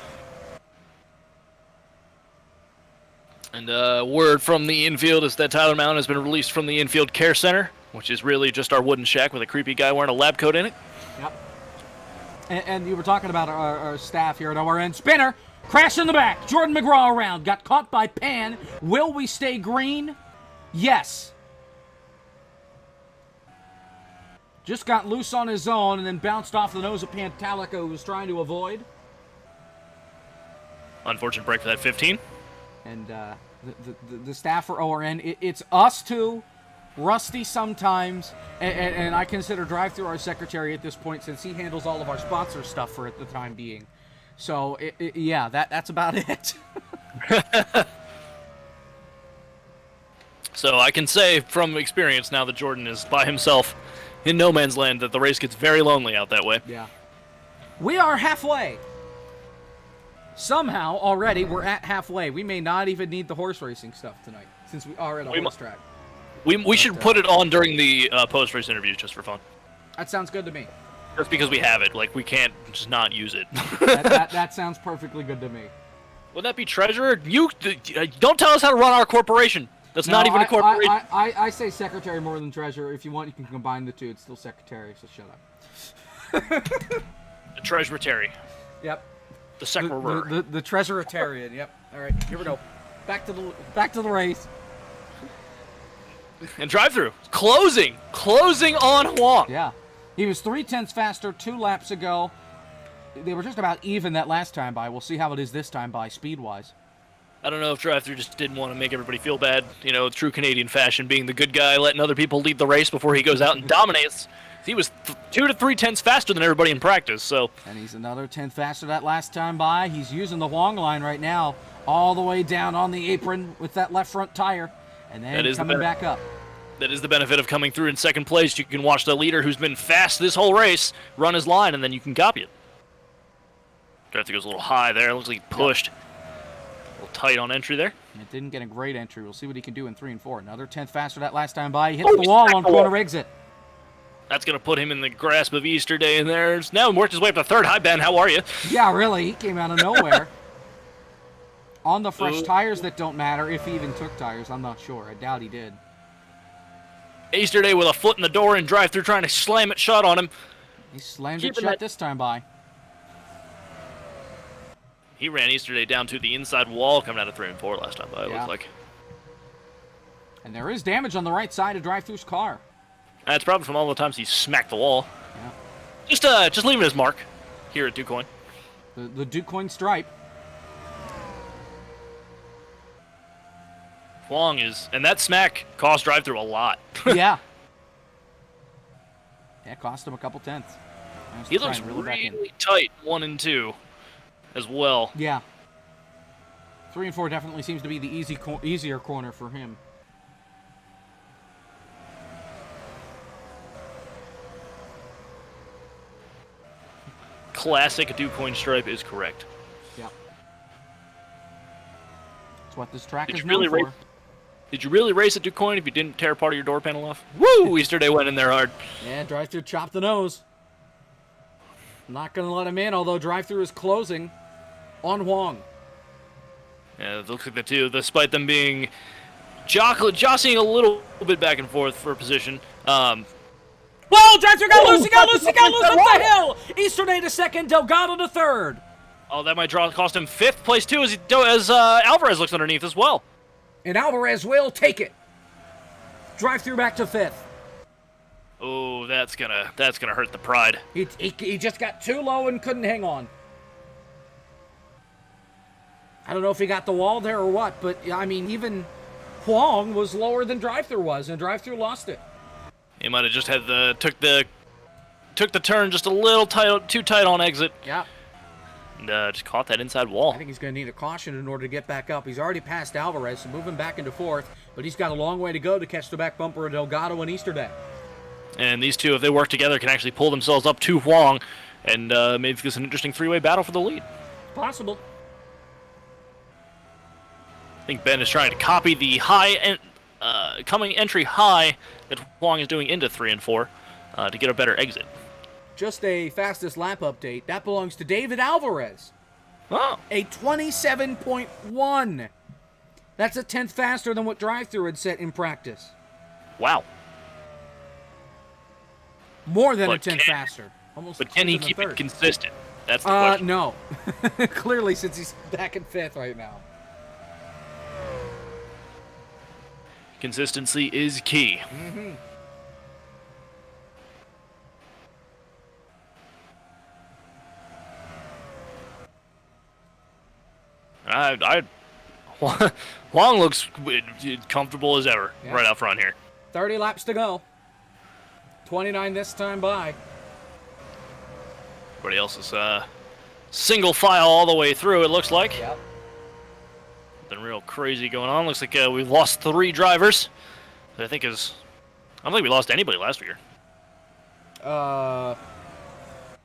C: And word from the infield is that Tyler Mountain has been released from the infield care center, which is really just our wooden shack with a creepy guy wearing a lab coat in it.
B: Yep. And you were talking about our staff here at ORN. Spinner, crash in the back. Jordan McGraw around. Got caught by Pan. Will we stay green? Yes. Just got loose on his own and then bounced off the nose of Pantalico, who was trying to avoid.
C: Unfortunate break for that 15.
B: And the staff for ORN, it's us two, Rusty sometimes, and I consider Drive-Thru our secretary at this point since he handles all of our sponsor stuff for the time being. So, yeah, that's about it.
C: So I can say from experience now that Jordan is by himself in no man's land that the race gets very lonely out that way.
B: Yeah. We are halfway. Somehow, already, we're at halfway. We may not even need the horse racing stuff tonight, since we are at a horse track.
C: We should put it on during the post-race interviews just for fun.
B: That sounds good to me.
C: Just because we have it. Like, we can't just not use it.
B: that sounds perfectly good to me.
C: Would that be treasurer? You don't tell us how to run our corporation. That's not even a corporation.
B: I say secretary more than treasurer. If you want, you can combine the two. It's still secretary, so shut up.
C: The treasuretary.
B: Yep.
C: The secretary.
B: The treasuretarian. Yep. All right, here we go. Back to the race.
C: And Drive-Thru closing on Huang.
B: Yeah, he was 0.3 faster 2 laps ago. They were just about even that last time by. We'll see how it is this time by speed-wise.
C: I don't know if Drive-Thru just didn't want to make everybody feel bad. You know, true Canadian fashion, being the good guy, letting other people lead the race before he goes out and dominates. He was 2 to 3 tenths faster than everybody in practice, so.
B: And he's another 10th faster that last time by. He's using the Huang line right now, all the way down on the apron with that left front tire, and then coming back up.
C: That is the benefit of coming through in second place. You can watch the leader who's been fast this whole race run his line, and then you can copy it. Drive-Thru goes a little high there. Looks like he pushed. Yep. A little tight on entry there.
B: It didn't get a great entry. We'll see what he can do in 3 and 4. Another 10th faster that last time by. He hits the wall on corner exit.
C: That's going to put him in the grasp of Easter Day, and there's now worked his way up to third. Hi, Ben. How are you?
B: Yeah, really. He came out of nowhere. On the fresh tires that don't matter, if he even took tires. I'm not sure. I doubt he did.
C: Easter Day with a foot in the door and Drive-Thru trying to slam it shut on him.
B: He slammed it shut this time by.
C: He ran Easter Day down to the inside wall coming out of 3 and 4 last time by, it looked like.
B: And there is damage on the right side of Drive-Thru's car.
C: That's probably from all the times he smacked the wall.
B: Yeah.
C: Just leaving his mark here at DuCoin.
B: The DuCoin stripe.
C: Huang is, and that smack cost Drive-Thru a lot.
B: Yeah. Yeah, it cost him a couple tenths.
C: He looks really tight 1 and 2 as well.
B: Yeah. 3 and 4 definitely seems to be the easier corner for him.
C: Classic DuCoin stripe is correct.
B: Yeah. That's what this track is known for.
C: Did you really race at DuCoin if you didn't tear part of your door panel off? Woo! Easter Day went in there hard.
B: Yeah, Drive-Thru chopped the nose. Not going to let him in, although Drive-Thru is closing on Huang.
C: Yeah, it looks like the two, despite them being jostling a little bit back and forth for position.
B: Whoa, Drive-Thru got loose, he got loose up the hill! Easter Day to second, Delgado to third.
C: Oh, that might cost him 5th place too, as Alvarez looks underneath as well.
B: And Alvarez will take it. Drive-Thru back to 5th.
C: Oh, that's gonna hurt the pride.
B: He just got too low and couldn't hang on. I don't know if he got the wall there or what, but I mean, even Huang was lower than Drive-Thru was, and Drive-Thru lost it.
C: He might have just had took the turn just a little too tight on exit.
B: Yeah.
C: And just caught that inside wall.
B: I think he's going to need a caution in order to get back up. He's already passed Alvarez, so moving back into 4th, but he's got a long way to go to catch the back bumper of Delgado and Easter Day.
C: And these two, if they work together, can actually pull themselves up to Huang and maybe this an interesting 3-way battle for the lead.
B: Possible.
C: I think Ben is trying to copy the high coming entry high that Huang is doing into 3 and 4 to get a better exit.
B: Just a fastest lap update. That belongs to David Alvarez.
C: Oh,
B: A 27.1. That's a tenth faster than what drive-thru had set in practice.
C: wow.
B: More than a
C: But
B: tenth faster. Almost.
C: But can he keep it consistent? That's the question.
B: No. Clearly, since he's back in fifth right now.
C: Consistency is key.
B: Mm-hmm.
C: Huang looks comfortable as ever right out front here.
B: 30 laps to go. 29 this time by.
C: Everybody else is single file all the way through, it looks like.
B: Yep.
C: Nothing real crazy going on. Looks like we've lost 3 drivers. I don't think we lost anybody last year.
B: I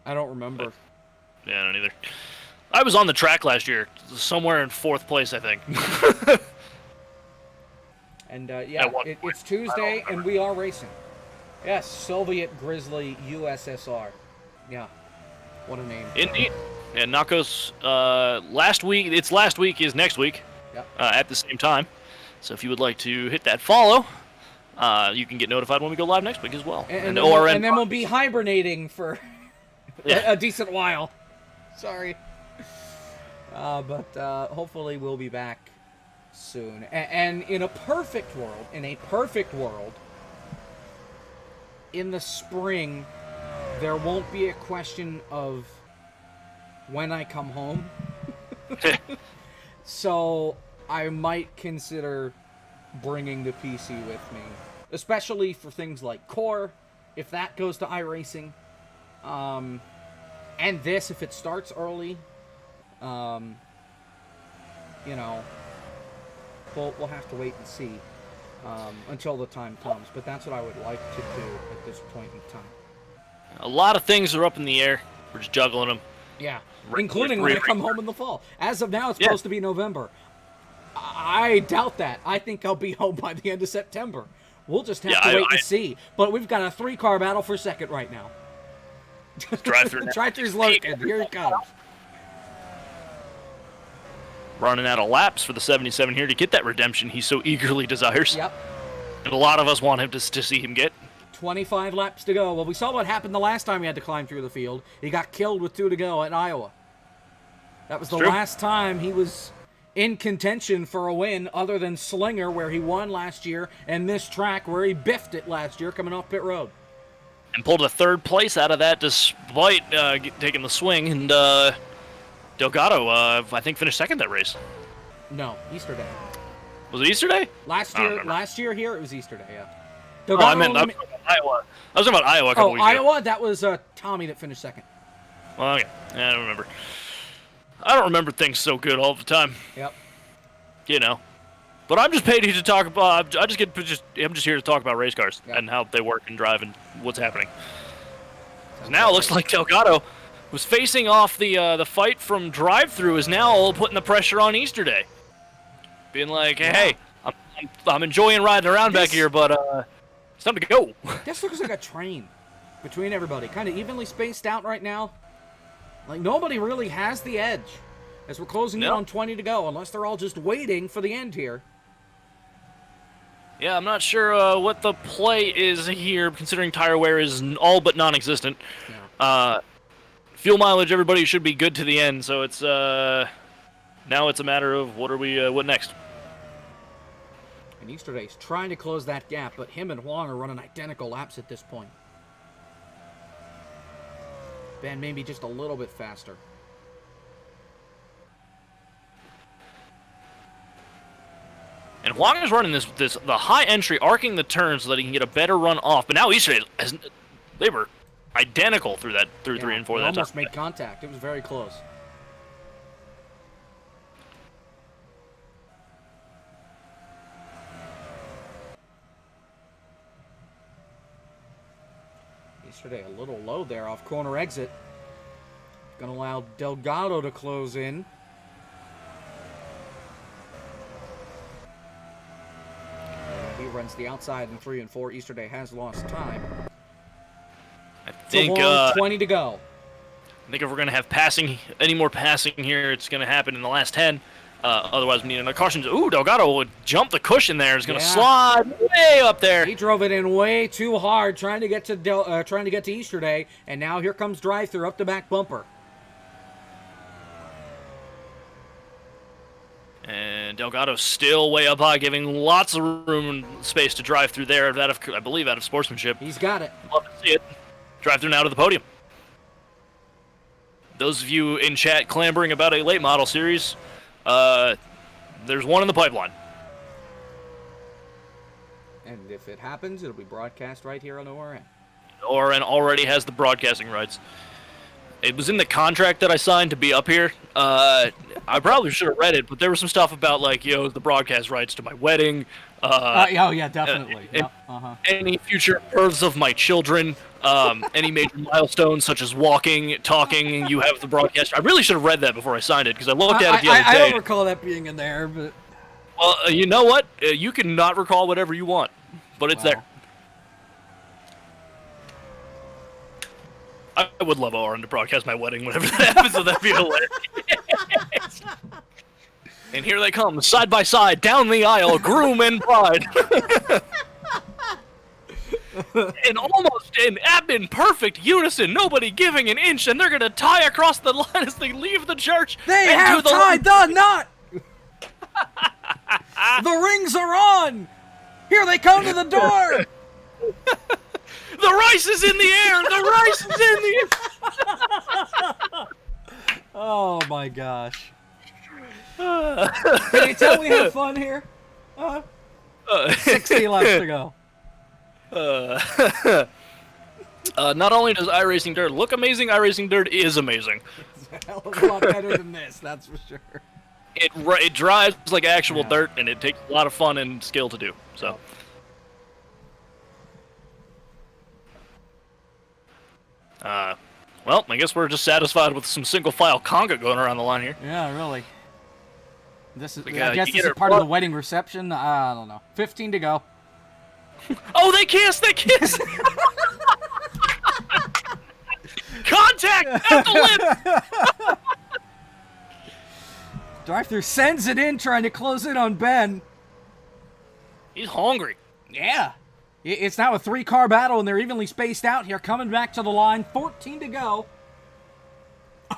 B: don't remember.
C: Yeah, I don't either. I was on the track last year, somewhere in 4th place, I think.
B: And it's Tuesday, and we are racing. Yes, Soviet Grizzly USSR. Yeah, what a name.
C: Indeed. And NACOS, last week is next week.
B: Yep.
C: At the same time. So if you would like to hit that follow, you can get notified when we go live next week as well.
B: And
C: ORN.
B: And then we'll be hibernating for a decent while. Sorry. But hopefully we'll be back soon. And in a perfect world, in the spring, there won't be a question of when I come home. So I might consider bringing the PC with me, especially for things like Core, if that goes to iRacing, and this if it starts early. We'll have to wait and see until the time comes. But that's what I would like to do at this point in time.
C: A lot of things are up in the air. We're just juggling them.
B: Yeah, including when I come home in the fall. As of now, it's supposed to be November. I doubt that. I think I'll be home by the end of September. We'll just have to wait and see. But we've got a 3-car battle for second right now.
C: Drive-thru.
B: Drive-thru's lurking. Here it comes.
C: Running out of laps for the 77 here to get that redemption he so eagerly desires.
B: Yep.
C: And a lot of us want him to see him get.
B: 25 laps to go. Well, we saw what happened the last time he had to climb through the field. He got killed with 2 to go at Iowa. That was the last time he was in contention for a win other than Slinger, where he won last year, and this track where he biffed it last year coming off pit road.
C: And pulled a 3rd place out of that despite taking the swing. And Delgado, I think, finished 2nd that race.
B: No, Easter Day.
C: Was it Easter Day?
B: Last year here, it was Easter Day, yeah.
C: Delgado I meant Iowa. I was talking about Iowa a couple weeks ago.
B: Iowa? That was Tommy that finished 2nd.
C: Well, okay. Yeah, I don't remember. I don't remember things so good all the time.
B: Yep.
C: But I'm just paid here to talk about. I'm just here to talk about race cars and how they work and drive and what's happening. Now it looks like Delgado was facing off the fight from drive-thru is now putting the pressure on Easter Day, being like, hey, I'm enjoying riding around back here, but it's time to go.
B: This looks like a train between everybody, kind of evenly spaced out right now. Like, nobody really has the edge as we're closing in on 20 to go, unless they're all just waiting for the end here.
C: Yeah, I'm not sure what the play is here, considering tire wear is all but non-existent. Yeah. Fuel mileage, everybody should be good to the end, so it's now it's a matter of what next.
B: And Easterday's trying to close that gap, but him and Huang are running identical laps at this point. Ben maybe just a little bit faster.
C: And Huang is running the high entry, arcing the turn so that he can get a better run off. But now Easter Day, they were identical through 3 and 4.
B: They almost made contact. It was very close. Yesterday, a little low there off corner exit. Going to allow Delgado to close in. runs the outside in 3 and 4. Easterday has lost time.
C: I think,
B: 20 to go.
C: I think if we're going to have any more passing here, it's going to happen in the last 10. Otherwise, we need another caution. Ooh, Delgado would jump the cushion there. It's going to slide way up there.
B: He drove it in way too hard, trying to get to Easterday, and now here comes drive-through up the back bumper.
C: And Delgado's still way up high, giving lots of room and space to drive through there. I believe out of sportsmanship.
B: He's got it.
C: Love to see it. Drive through now to the podium. Those of you in chat clamoring about a late model series, there's one in the pipeline.
B: And if it happens, it'll be broadcast right here on ORN.
C: ORN already has the broadcasting rights. It was in the contract that I signed to be up here. I probably should have read it, but there was some stuff about, like, the broadcast rights to my wedding.
B: Oh, yeah, definitely.
C: Any future births of my children, any major milestones such as walking, talking, you have the broadcast. I really should have read that before I signed it, because I looked at it the other day.
B: I don't recall that being in there, but...
C: Well, you know what? You can not recall whatever you want, but it's there. I would love ORN to broadcast my wedding whenever that happens, so that'd be hilarious. And here they come, side by side, down the aisle, groom and bride. In perfect unison, nobody giving an inch, and they're going to tie across the line as they leave the church.
B: They have tied the knot! The rings are on! Here they come to the door!
C: The rice is in the air! The rice is in the air!
B: Oh my gosh. Can you tell we have fun here? 60 left to go.
C: Not only does iRacing Dirt look amazing, iRacing Dirt is amazing.
B: It's a hell of a lot better than this, that's for sure.
C: It drives like actual dirt, and it takes a lot of fun and skill to do. So. Well, I guess we're just satisfied with some single-file conga going around the line here.
B: Yeah, really. This is, I guess this is part of the wedding reception. I don't know. 15 to go.
C: Oh, they kiss! They kiss! Contact at the lip!
B: Drive-through sends it in, trying to close in on Ben.
C: He's hungry.
B: Yeah. It's now a 3-car battle, and they're evenly spaced out here. Coming back to the line. 14 to go.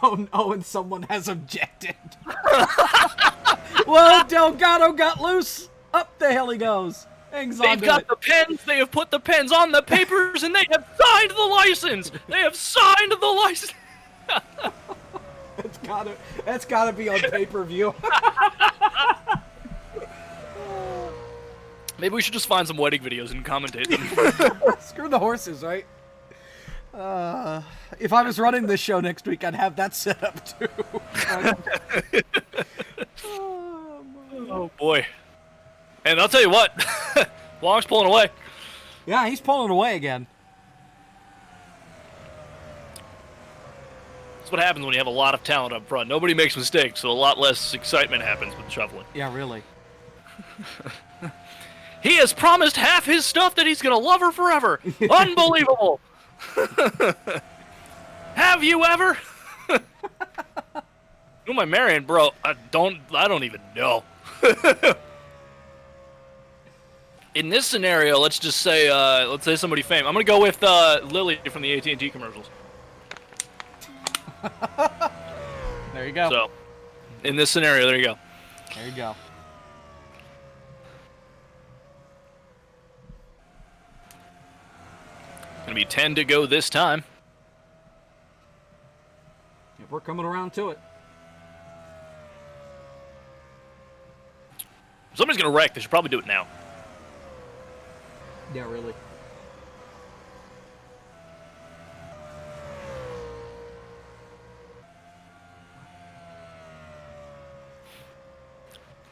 B: Oh, no, and someone has objected. Well, Delgado got loose. Up the hill he goes.
C: They've got the pens. They have put the pens on the papers, and they have signed the license. They have signed the license.
B: That's gotta be on pay-per-view.
C: Maybe we should just find some wedding videos and commentate them.
B: Screw the horses, right? If I was running this show next week, I'd have that set up too.
C: Oh boy. And I'll tell you what, Wong's pulling away.
B: Yeah, he's pulling away again.
C: That's what happens when you have a lot of talent up front. Nobody makes mistakes, so a lot less excitement happens with shuffling.
B: Yeah, really.
C: He has promised half his stuff that he's going to love her forever. Unbelievable. Have you ever? Who am I marrying, bro? I don't even know. In this scenario, let's just say, let's say somebody famous. I'm gonna go with Lily from the AT&T commercials.
B: There you go.
C: So, in this scenario, there you go.
B: There you go.
C: Gonna be 10 to go this time.
B: If we're coming around to it.
C: If somebody's gonna wreck, they should probably do it now.
B: Yeah, really.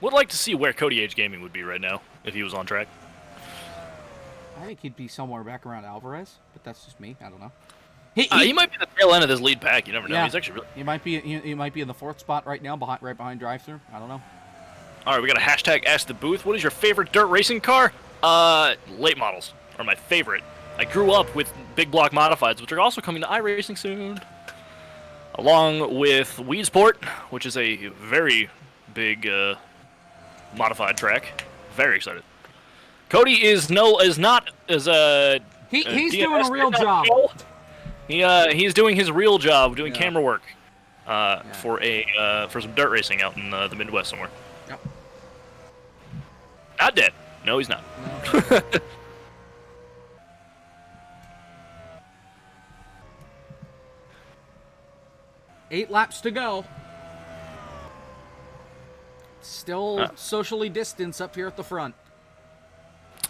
C: Would like to see where Cody H Gaming would be right now if he was on track.
B: I think he'd be somewhere back around Alvarez, but that's just me. I don't know.
C: He might be the tail end of this lead pack. You never know. Yeah. He's actually really.
B: He might be in the 4th spot right now, right behind drive-through. I don't know.
C: All right, we got a hashtag Ask the Booth. What is your favorite dirt racing car? Late models are my favorite. I grew up with big block modifieds, which are also coming to iRacing soon. Along with Weedsport, which is a very big modified track. Very excited. Cody is not as a.
B: He's doing a real job.
C: He's doing his real job, doing camera work for some dirt racing out in the Midwest somewhere.
B: Yep.
C: Not dead. No, he's not.
B: No. 8 laps to go. Still socially distanced up here at the front.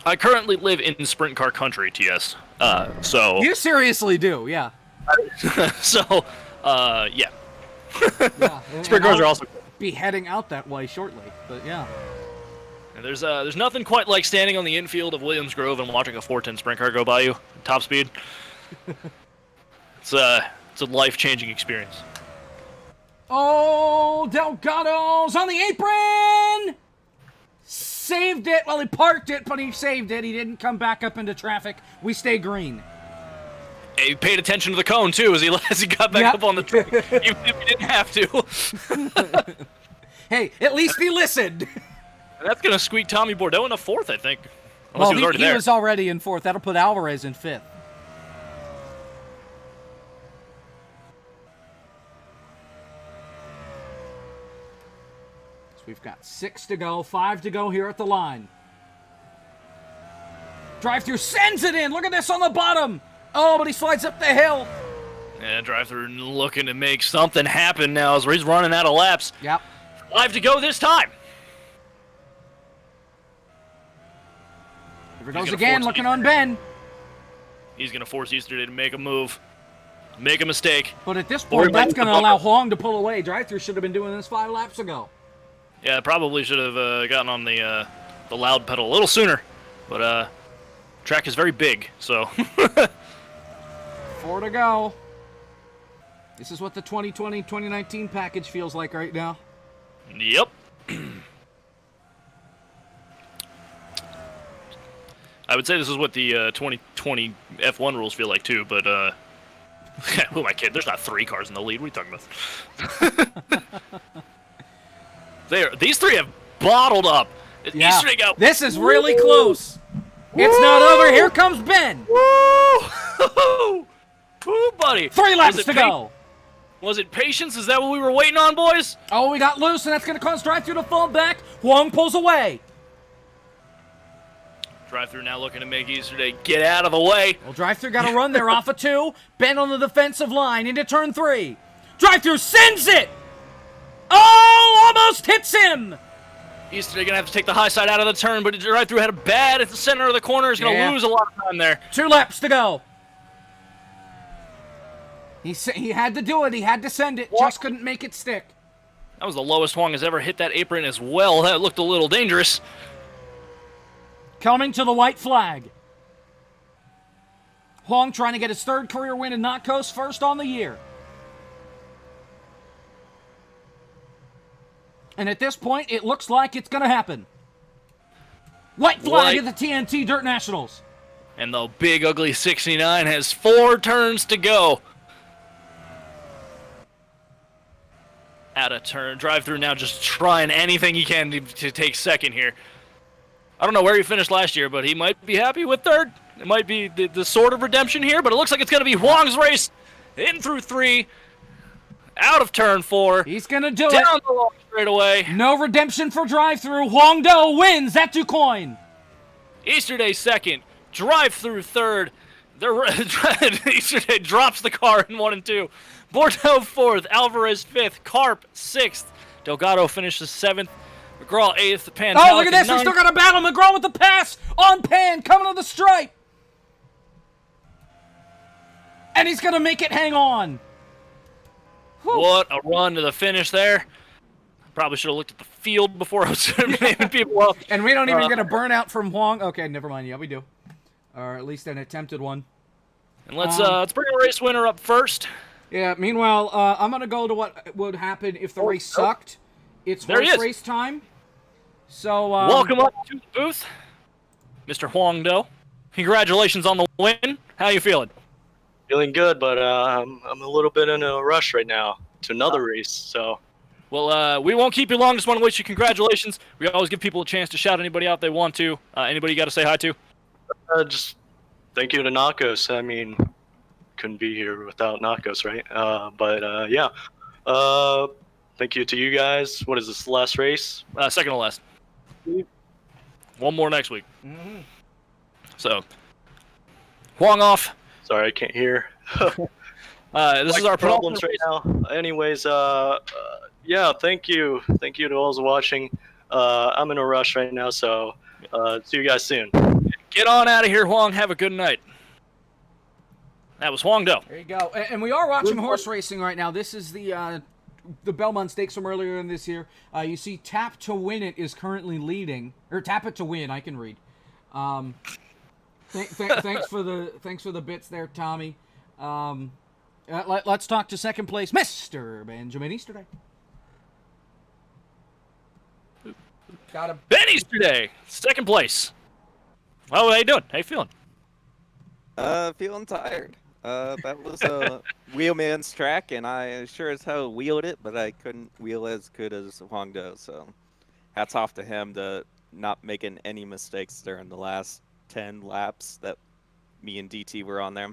C: I currently live in sprint car country, TS. So
B: you seriously do, yeah.
C: So, yeah.
B: Yeah.
C: Sprint cars are also
B: be heading out that way shortly, but yeah.
C: And there's nothing quite like standing on the infield of Williams Grove and watching a 410 sprint car go by you, top speed. It's a life-changing experience.
B: Oh, Delgado's on the apron! Saved it. Well, he parked it, but he saved it. He didn't come back up into traffic. We stay green.
C: He paid attention to the cone, too, as he got back up on the track, even if he didn't have to.
B: Hey, at least he listened.
C: And that's going to squeak Tommy Bordeaux into 4th, I think.
B: Well,
C: he was already there.
B: He was already in 4th. That'll put Alvarez in 5th. So we've got 6 to go, 5 to go here at the line. Drive-through sends it in. Look at this on the bottom. Oh, but he slides up the hill.
C: Yeah, drive-through looking to make something happen now as he's running out of laps.
B: Yep.
C: 5 to go this time.
B: Here it goes again, looking on Ben.
C: He's going to force Easterday to make a move. Make a mistake.
B: But at this point, that's going to allow Huang to pull away. Drive-through should have been doing this 5 laps ago.
C: Yeah, probably should have gotten on the loud pedal a little sooner. But track is very big, so.
B: 4 to go. This is what the 2020-2019 package feels like right now.
C: Yep. I would say this is what the 2020 F1 rules feel like too, but who am I kidding? There's not 3 cars in the lead. What are you talking about? These 3 have bottled up.
B: Yeah.
C: Easterday go.
B: This is really close. It's not over. Here comes Ben.
C: Woo! Woo, buddy.
B: 3 laps to go.
C: Was it patience? Is that what we were waiting on, boys?
B: Oh, we got loose, and that's going to cause Drive-Thru to fall back. Huang pulls away.
C: Drive-Thru now looking to make Easterday get out of the way.
B: Well, Drive-Thru got to run there off of 2. Ben on the defensive line into turn 3. Drive-Thru sends it. Oh, almost hits him.
C: Easterday going to have to take the high side out of the turn, but Drive-Thru had a bad at the center of the corner. He's going to lose a lot of time there.
B: 2 laps to go. He had to do it. He had to send it. Just couldn't make it stick.
C: That was the lowest Huang has ever hit that apron as well. That looked a little dangerous.
B: Coming to the white flag. Huang trying to get his 3rd career win in NACOS, first on the year. And at this point, it looks like it's going to happen. White flag at the TNT Dirt Nationals.
C: And the big, ugly 69 has 4 turns to go. Out of turn. Drive-Thru now just trying anything he can to take 2nd here. I don't know where he finished last year, but he might be happy with 3rd. It might be the sort of redemption here, but it looks like it's going to be Huang's race. In through 3. Out of turn 4.
B: He's going to do it.
C: Down the long straightaway.
B: No redemption for Drive-Thru. Huang Do wins that DuQuoin.
C: Easterday 2nd. Drive-Thru 3rd. Easterday drops the car in 1 and 2. Bordeaux 4th. Alvarez 5th. Carp 6th. Delgado finishes 7th. McGraw 8th. Pan.
B: Oh, look at this. We still got a battle. McGraw with the pass on Pan. Coming to the stripe. And he's going to make it hang on. Whew.
C: What a run to the finish there. Probably should have looked at the field before I was naming people up.
B: And we don't even get a burnout from Huang. Okay, never mind. Yeah, we do. Or at least an attempted one.
C: And let's bring a race winner up first.
B: Yeah, meanwhile, I'm going to go to what would happen if the race sucked. It's horse race time. So,
C: welcome up to the booth. Mr. Huang Do. Congratulations on the win. How you feeling?
A: Feeling good, but I'm a little bit in a rush right now to another race. So,
C: Well, we won't keep you long. Just want to wish you congratulations. We always give people a chance to shout anybody out they want to. Anybody you got to say hi to?
A: just thank you to NACOS. I mean, couldn't be here without NACOS, right? But yeah. Thank you to you guys. What is this, last race?
C: Second to last. One more next week.
B: Mm-hmm.
C: So, Huang off.
A: Sorry, I can't hear.
C: This is our
A: problems right now. Anyways, yeah, thank you. Thank you to all those watching. I'm in a rush right now, so see you guys soon.
C: Get on out of here, Huang. Have a good night. That was Huang Do.
B: There you go. And we are watching horse racing right now. This is the Belmont Stakes from earlier in this year. You see Tap to Win It is currently leading. Or Tap It to Win, I can read. Thanks for the bits there, Tommy. Let's talk to second place, Mr. Benjamin Easterday. Got him.
C: Ben Easterday, second place. Well, how you doing? How you feeling?
D: Feeling tired. That was a wheelman's track, and I sure as hell wheeled it, but I couldn't wheel as good as Huang Do. So, hats off to him to not making any mistakes during the last 10 laps that me and DT were on there.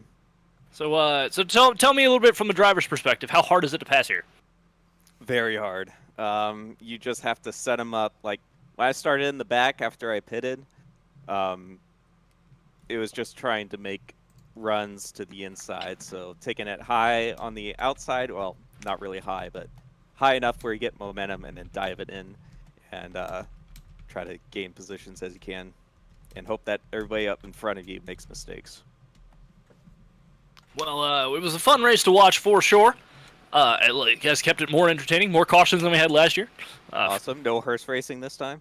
C: So, tell me a little bit from the driver's perspective. How hard is it to pass here?
D: Very hard. You just have to set them up. Like when I started in the back after I pitted, it was just trying to make runs to the inside. So taking it high on the outside, well, not really high, but high enough where you get momentum, and then dive it in and try to gain positions as you can, and hope that everybody up in front of you makes mistakes.
C: Well, it was a fun race to watch for sure. It has kept it more entertaining, more cautions than we had last year.
D: Awesome. No horse racing this time.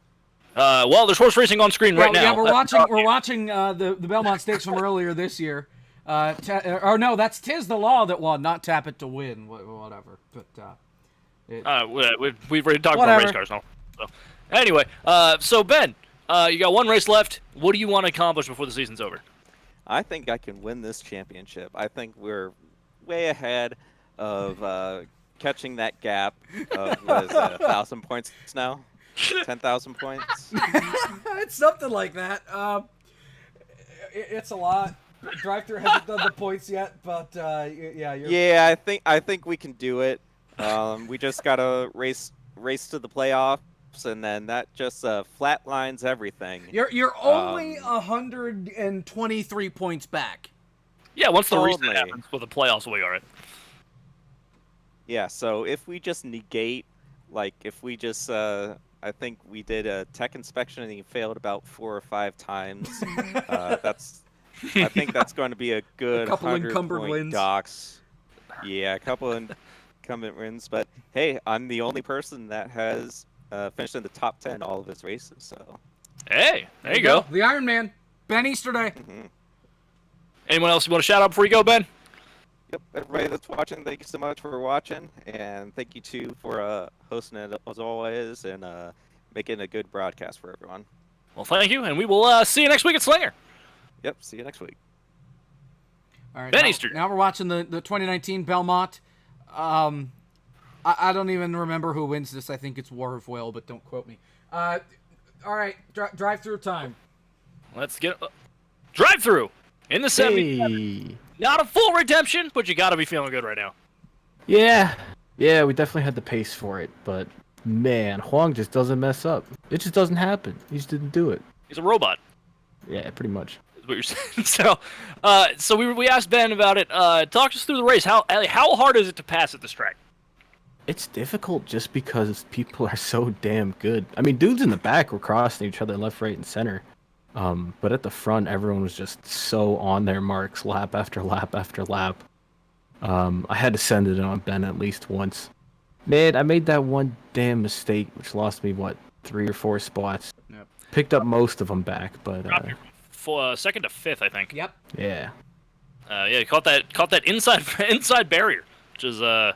C: Well, there's horse racing on screen right now.
B: Yeah, we're watching the Belmont Stakes from earlier this year. Or no, that's Tis the Law that won, not Tap It to Win, whatever. But
C: we've already talked about race cars now. So, anyway, so Ben, you got one race left. What do you want to accomplish before the season's over?
D: I think I can win this championship. I think we're way ahead of catching that gap of, what is it, 1,000 points now? 10,000 points?
B: It's something like that. It's a lot. Drive-thru hasn't done the points yet, but yeah.
D: Yeah, I think we can do it. We just gotta race to the playoffs, and then that just flatlines everything.
B: You're only 123 points back.
C: Yeah, once the
D: Only.
C: reset happens with the playoffs, we'll be all right.
D: Yeah, so if we just negate, like if we just, I think we did a tech inspection and he failed about 4 or 5 times. I think that's going to be a good
B: a couple encumbered
D: 100-point
B: wins.
D: docks. Yeah, a couple incumbent wins, but hey, I'm the only person that has finished in the top 10 all of his races. So.
C: Hey, there you go.
B: The Iron Man, Ben Easterday.
D: Mm-hmm.
C: Anyone else you want to shout out before you go, Ben?
D: Yep, everybody that's watching, thank you so much for watching, and thank you too for hosting it as always and making a good broadcast for everyone.
C: Well, thank you, and we will see you next week at Slinger.
D: Yep, see you next week.
B: All right,
C: Ben Easter.
B: Now we're watching the 2019 Belmont. I don't even remember who wins this. I think it's War of Will, but don't quote me. All right, drive-through time.
C: Let's get drive-through in the 70. Not a full redemption, but you got to be feeling good right now.
E: Yeah, we definitely had the pace for it, but man, Huang just doesn't mess up. It just doesn't happen. He just didn't do it.
C: He's a robot.
E: Yeah, pretty much.
C: Is what you're saying. So we asked Ben about it. Talk us through the race. How hard is it to pass at this track?
E: It's difficult just because people are so damn good. I mean, dudes in the back were crossing each other left, right, and center. But at the front, everyone was just so on their marks, lap after lap after lap. I had to send it on Ben at least once. Man, I made that one damn mistake, which lost me, 3 or 4 spots.
B: Yep.
E: Picked up most of them back, but...
C: second to 5th, I think.
B: Yep.
E: Yeah.
C: Yeah, caught that inside barrier, which is I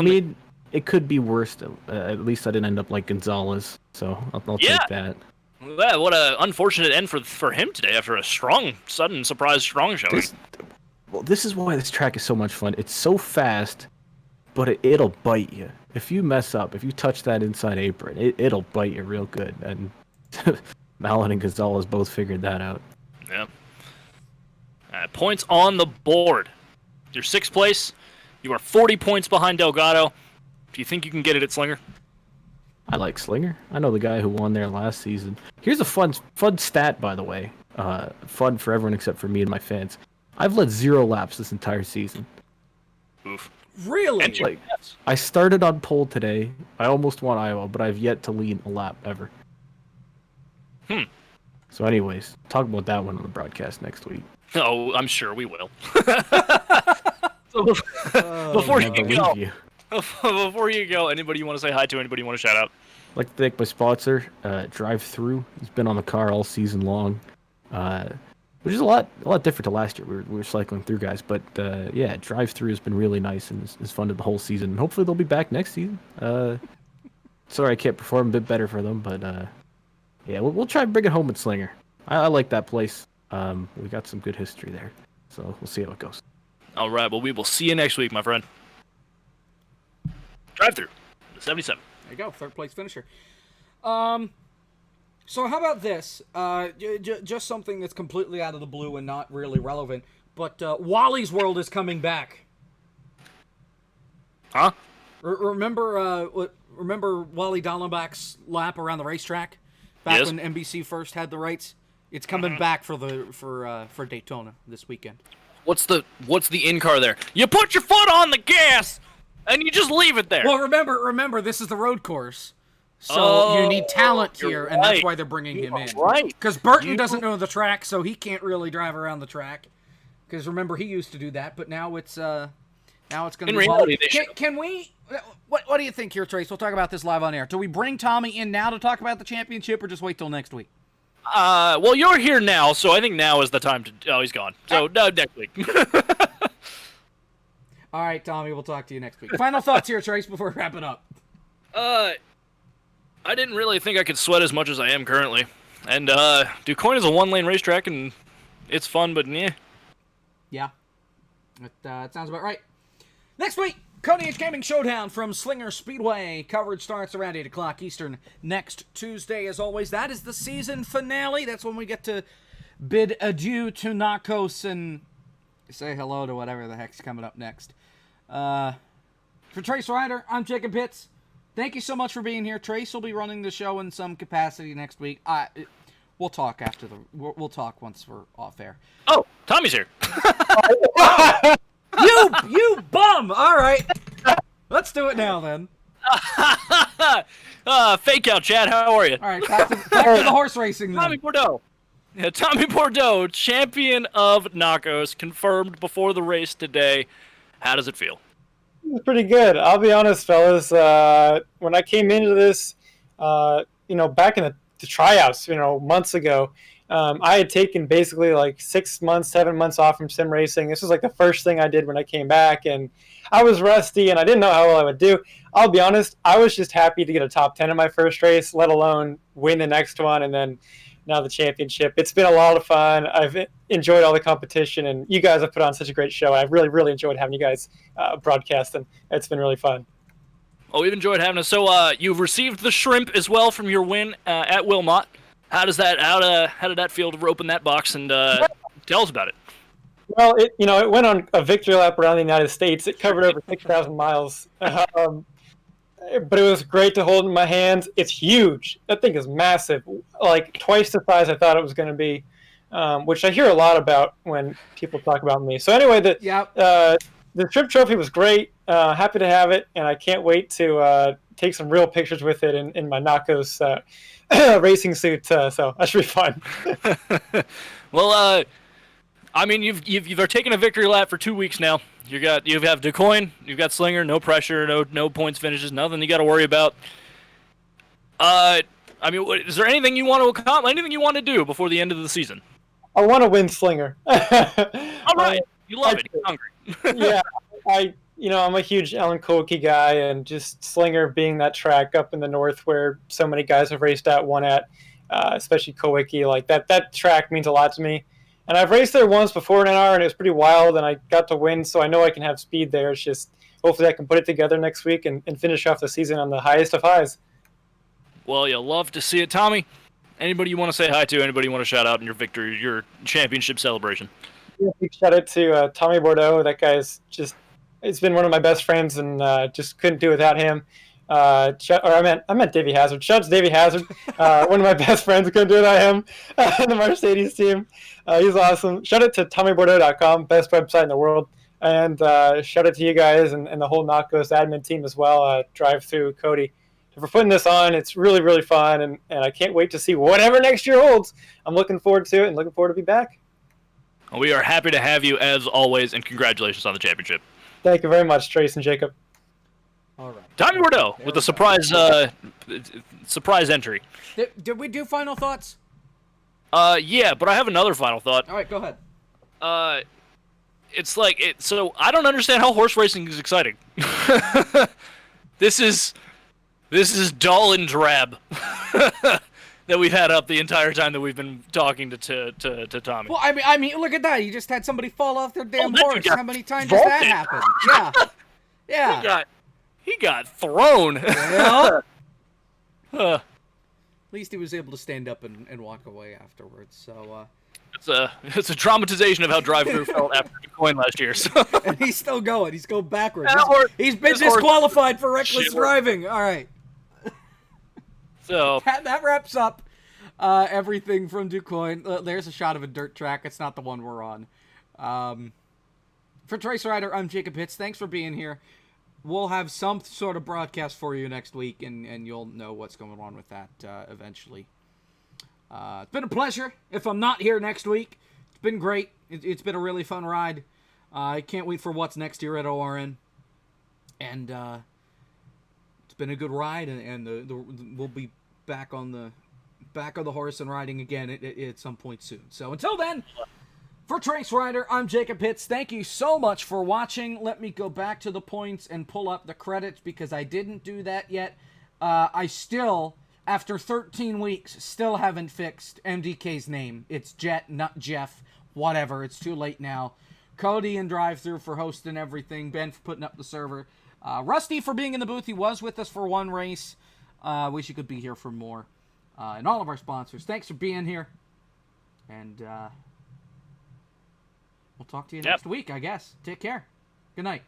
E: mean, it could be worse. At least I didn't end up like Gonzalez, so I'll take that.
C: Yeah, what a unfortunate end for him today after a sudden surprise strong showing.
E: This is why this track is so much fun. It's so fast, but it'll bite you. If you mess up, if you touch that inside apron, it'll bite you real good. And Malin and Gonzalez both figured that out.
C: Yeah. Points on the board. You're 6th place. You are 40 points behind Delgado. Do you think you can get it at Slinger?
E: I like Slinger. I know the guy who won there last season. Here's a fun stat, by the way. Fun for everyone except for me and my fans. I've led 0 laps this entire season.
C: Oof.
B: Really?
E: Like, I started on pole today. I almost won Iowa, but I've yet to lead a lap ever. So anyways, talk about that one on the broadcast next week.
C: Oh, I'm sure we will. So, before you go, anybody you want to say hi to? Anybody you want to shout out?
E: I'd like to thank my sponsor, Drive Through. He's been on the car all season long, which is a lot different to last year. We were cycling through, guys, but yeah, Drive Through has been really nice and has funded the whole season. And hopefully they'll be back next season. Sorry I can't perform a bit better for them, but yeah, we'll try and bring it home at Slinger. I like that place. We got some good history there, so we'll see how it goes.
C: All right, well, we will see you next week, my friend. Drive through 77.
B: There you go, 3rd place finisher. So how about this? Just something that's completely out of the blue and not really relevant, but Wally's World is coming back.
C: Huh?
B: Remember Wally Dallenbach's lap around the racetrack back
C: Yes.
B: when NBC first had the rights? It's coming back for Daytona this weekend.
C: What's the in car there? You put your foot on the gas and you just leave it there.
B: Well, remember, this is the road course, so you need talent
C: you're
B: here, and that's
C: right.
B: why they're bringing him in.
C: Right.
B: Because Burton doesn't know the track, so he can't really drive around the track. Because remember, he used to do that, but now it's going to be.
C: In reality, they should.
B: Can we? What do you think here, Trace? We'll talk about this live on air. Do we bring Tommy in now to talk about the championship, or just wait till next week?
C: Well, you're here now, so I think now is the time to. Oh, he's gone. So no, next week.
B: All right, Tommy, we'll talk to you next week. Final thoughts here, Trace, before we wrap it up.
C: I didn't really think I could sweat as much as I am currently, and DuQuoin is a 1-lane racetrack, and it's fun, but yeah.
B: Yeah, that sounds about right. Next week, Coney H Gaming Showdown from Slinger Speedway. Coverage starts around 8 o'clock Eastern next Tuesday. As always, that is the season finale. That's when we get to bid adieu to NACOS and say hello to whatever the heck's coming up next. For Trace Ryder, I'm Jacob Pitts. Thank you so much for being here. Trace will be running the show in some capacity next week. We'll talk after we'll talk once we're off air.
C: Oh, Tommy's here.
B: You bum! All right, let's do it now then.
C: Fake out, Chad. How are you?
B: All right, back to the horse racing then.
C: Tommy Bordeaux. Yeah, Tommy Bordeaux, champion of NACOS, confirmed before the race today. How does it feel?
F: It's pretty good. I'll be honest, fellas. When I came into this, back in the tryouts, months ago, I had taken basically like 6 months, 7 months off from sim racing. This was like the first thing I did when I came back, and I was rusty and I didn't know how well I would do. I'll be honest, I was just happy to get a top 10 in my first race, let alone win the next one, and then now the championship. It's been a lot of fun. I've enjoyed all the competition, and you guys have put on such a great show. I've really, really enjoyed having you guys broadcast, and it's been really fun.
C: Oh, we've enjoyed having us. So you've received the shrimp as well from your win at Wilmot. How did that feel to open that box, and tell us about it?
F: Well, it went on a victory lap around the United States. It covered over 6,000 miles. But it was great to hold in my hands. It's huge. That thing is massive, like twice the size I thought it was going to be, which I hear a lot about when people talk about me. So anyway, the Strip Trophy was great. Happy to have it, and I can't wait to take some real pictures with it in my NACOS racing suit. So that should be fun.
C: Well, I mean, you've taken a victory lap for 2 weeks now. You have DuQuoin, you've got Slinger, no pressure, no points finishes, nothing you got to worry about. I mean, is there anything you want to accomplish, anything you want to do before the end of the season?
F: I want to win Slinger.
C: All right, you love it. You're hungry.
F: Yeah, I'm a huge Alan Kolke guy, and just Slinger being that track up in the north where so many guys have raced at, won at. especially Kowicki. Like that track means a lot to me. And I've raced there once before in NR, and it was pretty wild, and I got to win, so I know I can have speed there. It's just hopefully I can put it together next week and finish off the season on the highest of highs.
C: Well, you'll love to see it. Tommy, anybody you want to say hi to, anybody you want to shout out in your victory, your championship celebration?
F: Yeah, big shout out to Tommy Bordeaux. That guy's it's been one of my best friends, and just couldn't do without him. I meant Davey Hazard. Shout out to Davey Hazard, one of my best friends. Couldn't do it without him. The Mercedes team, he's awesome. Shout out to TommyBordeaux.com, best website in the world, and shout out to you guys and the whole NACOS admin team as well. Drive through Cody for putting this on. It's really, really fun, and I can't wait to see whatever next year holds. I'm looking forward to it and looking forward to be back.
C: We are happy to have you as always, and congratulations on the championship.
F: Thank you very much, Trace and Jacob.
B: All right.
C: Tommy Bordeaux with a surprise entry.
B: Did we do final thoughts?
C: Yeah, but I have another final thought.
B: All right, go ahead.
C: It's like so I don't understand how horse racing is exciting. This is dull and drab that we've had up the entire time that we've been talking to Tommy.
B: Well, I mean, look at that. You just had somebody fall off their damn
C: that
B: horse.
C: dude got
B: How many times does that happen? Yeah. Yeah.
C: He got thrown.
B: Well, at least he was able to stand up and walk away afterwards. So
C: it's a dramatization of how drive-through felt after the coin last year. So.
B: and he's still going. He's going backwards. He's been
C: this horse-
B: disqualified for reckless driving. All right.
C: So
B: That wraps up everything from DuQuoin. There's a shot of a dirt track. It's not the one we're on. For Trace Rider, I'm Jacob Hitz. Thanks for being here. We'll have some sort of broadcast for you next week, and you'll know what's going on with that eventually. It's been a pleasure. If I'm not here next week, it's been great. It's been a really fun ride. I can't wait for what's next year at ORN. And it's been a good ride, and we'll be back on the horse and riding again at some point soon. So until then, for Trace Rider, I'm Jacob Hitz. Thank you so much for watching. Let me go back to the points and pull up the credits because I didn't do that yet. I still, after 13 weeks, still haven't fixed MDK's name. It's Jet, not Jeff. Whatever. It's too late now. Cody and Drive-Thru for hosting everything. Ben for putting up the server. Rusty for being in the booth. He was with us for one race. Wish he could be here for more. And all of our sponsors. Thanks for being here. And we'll talk to you next week, I guess. Take care. Good night.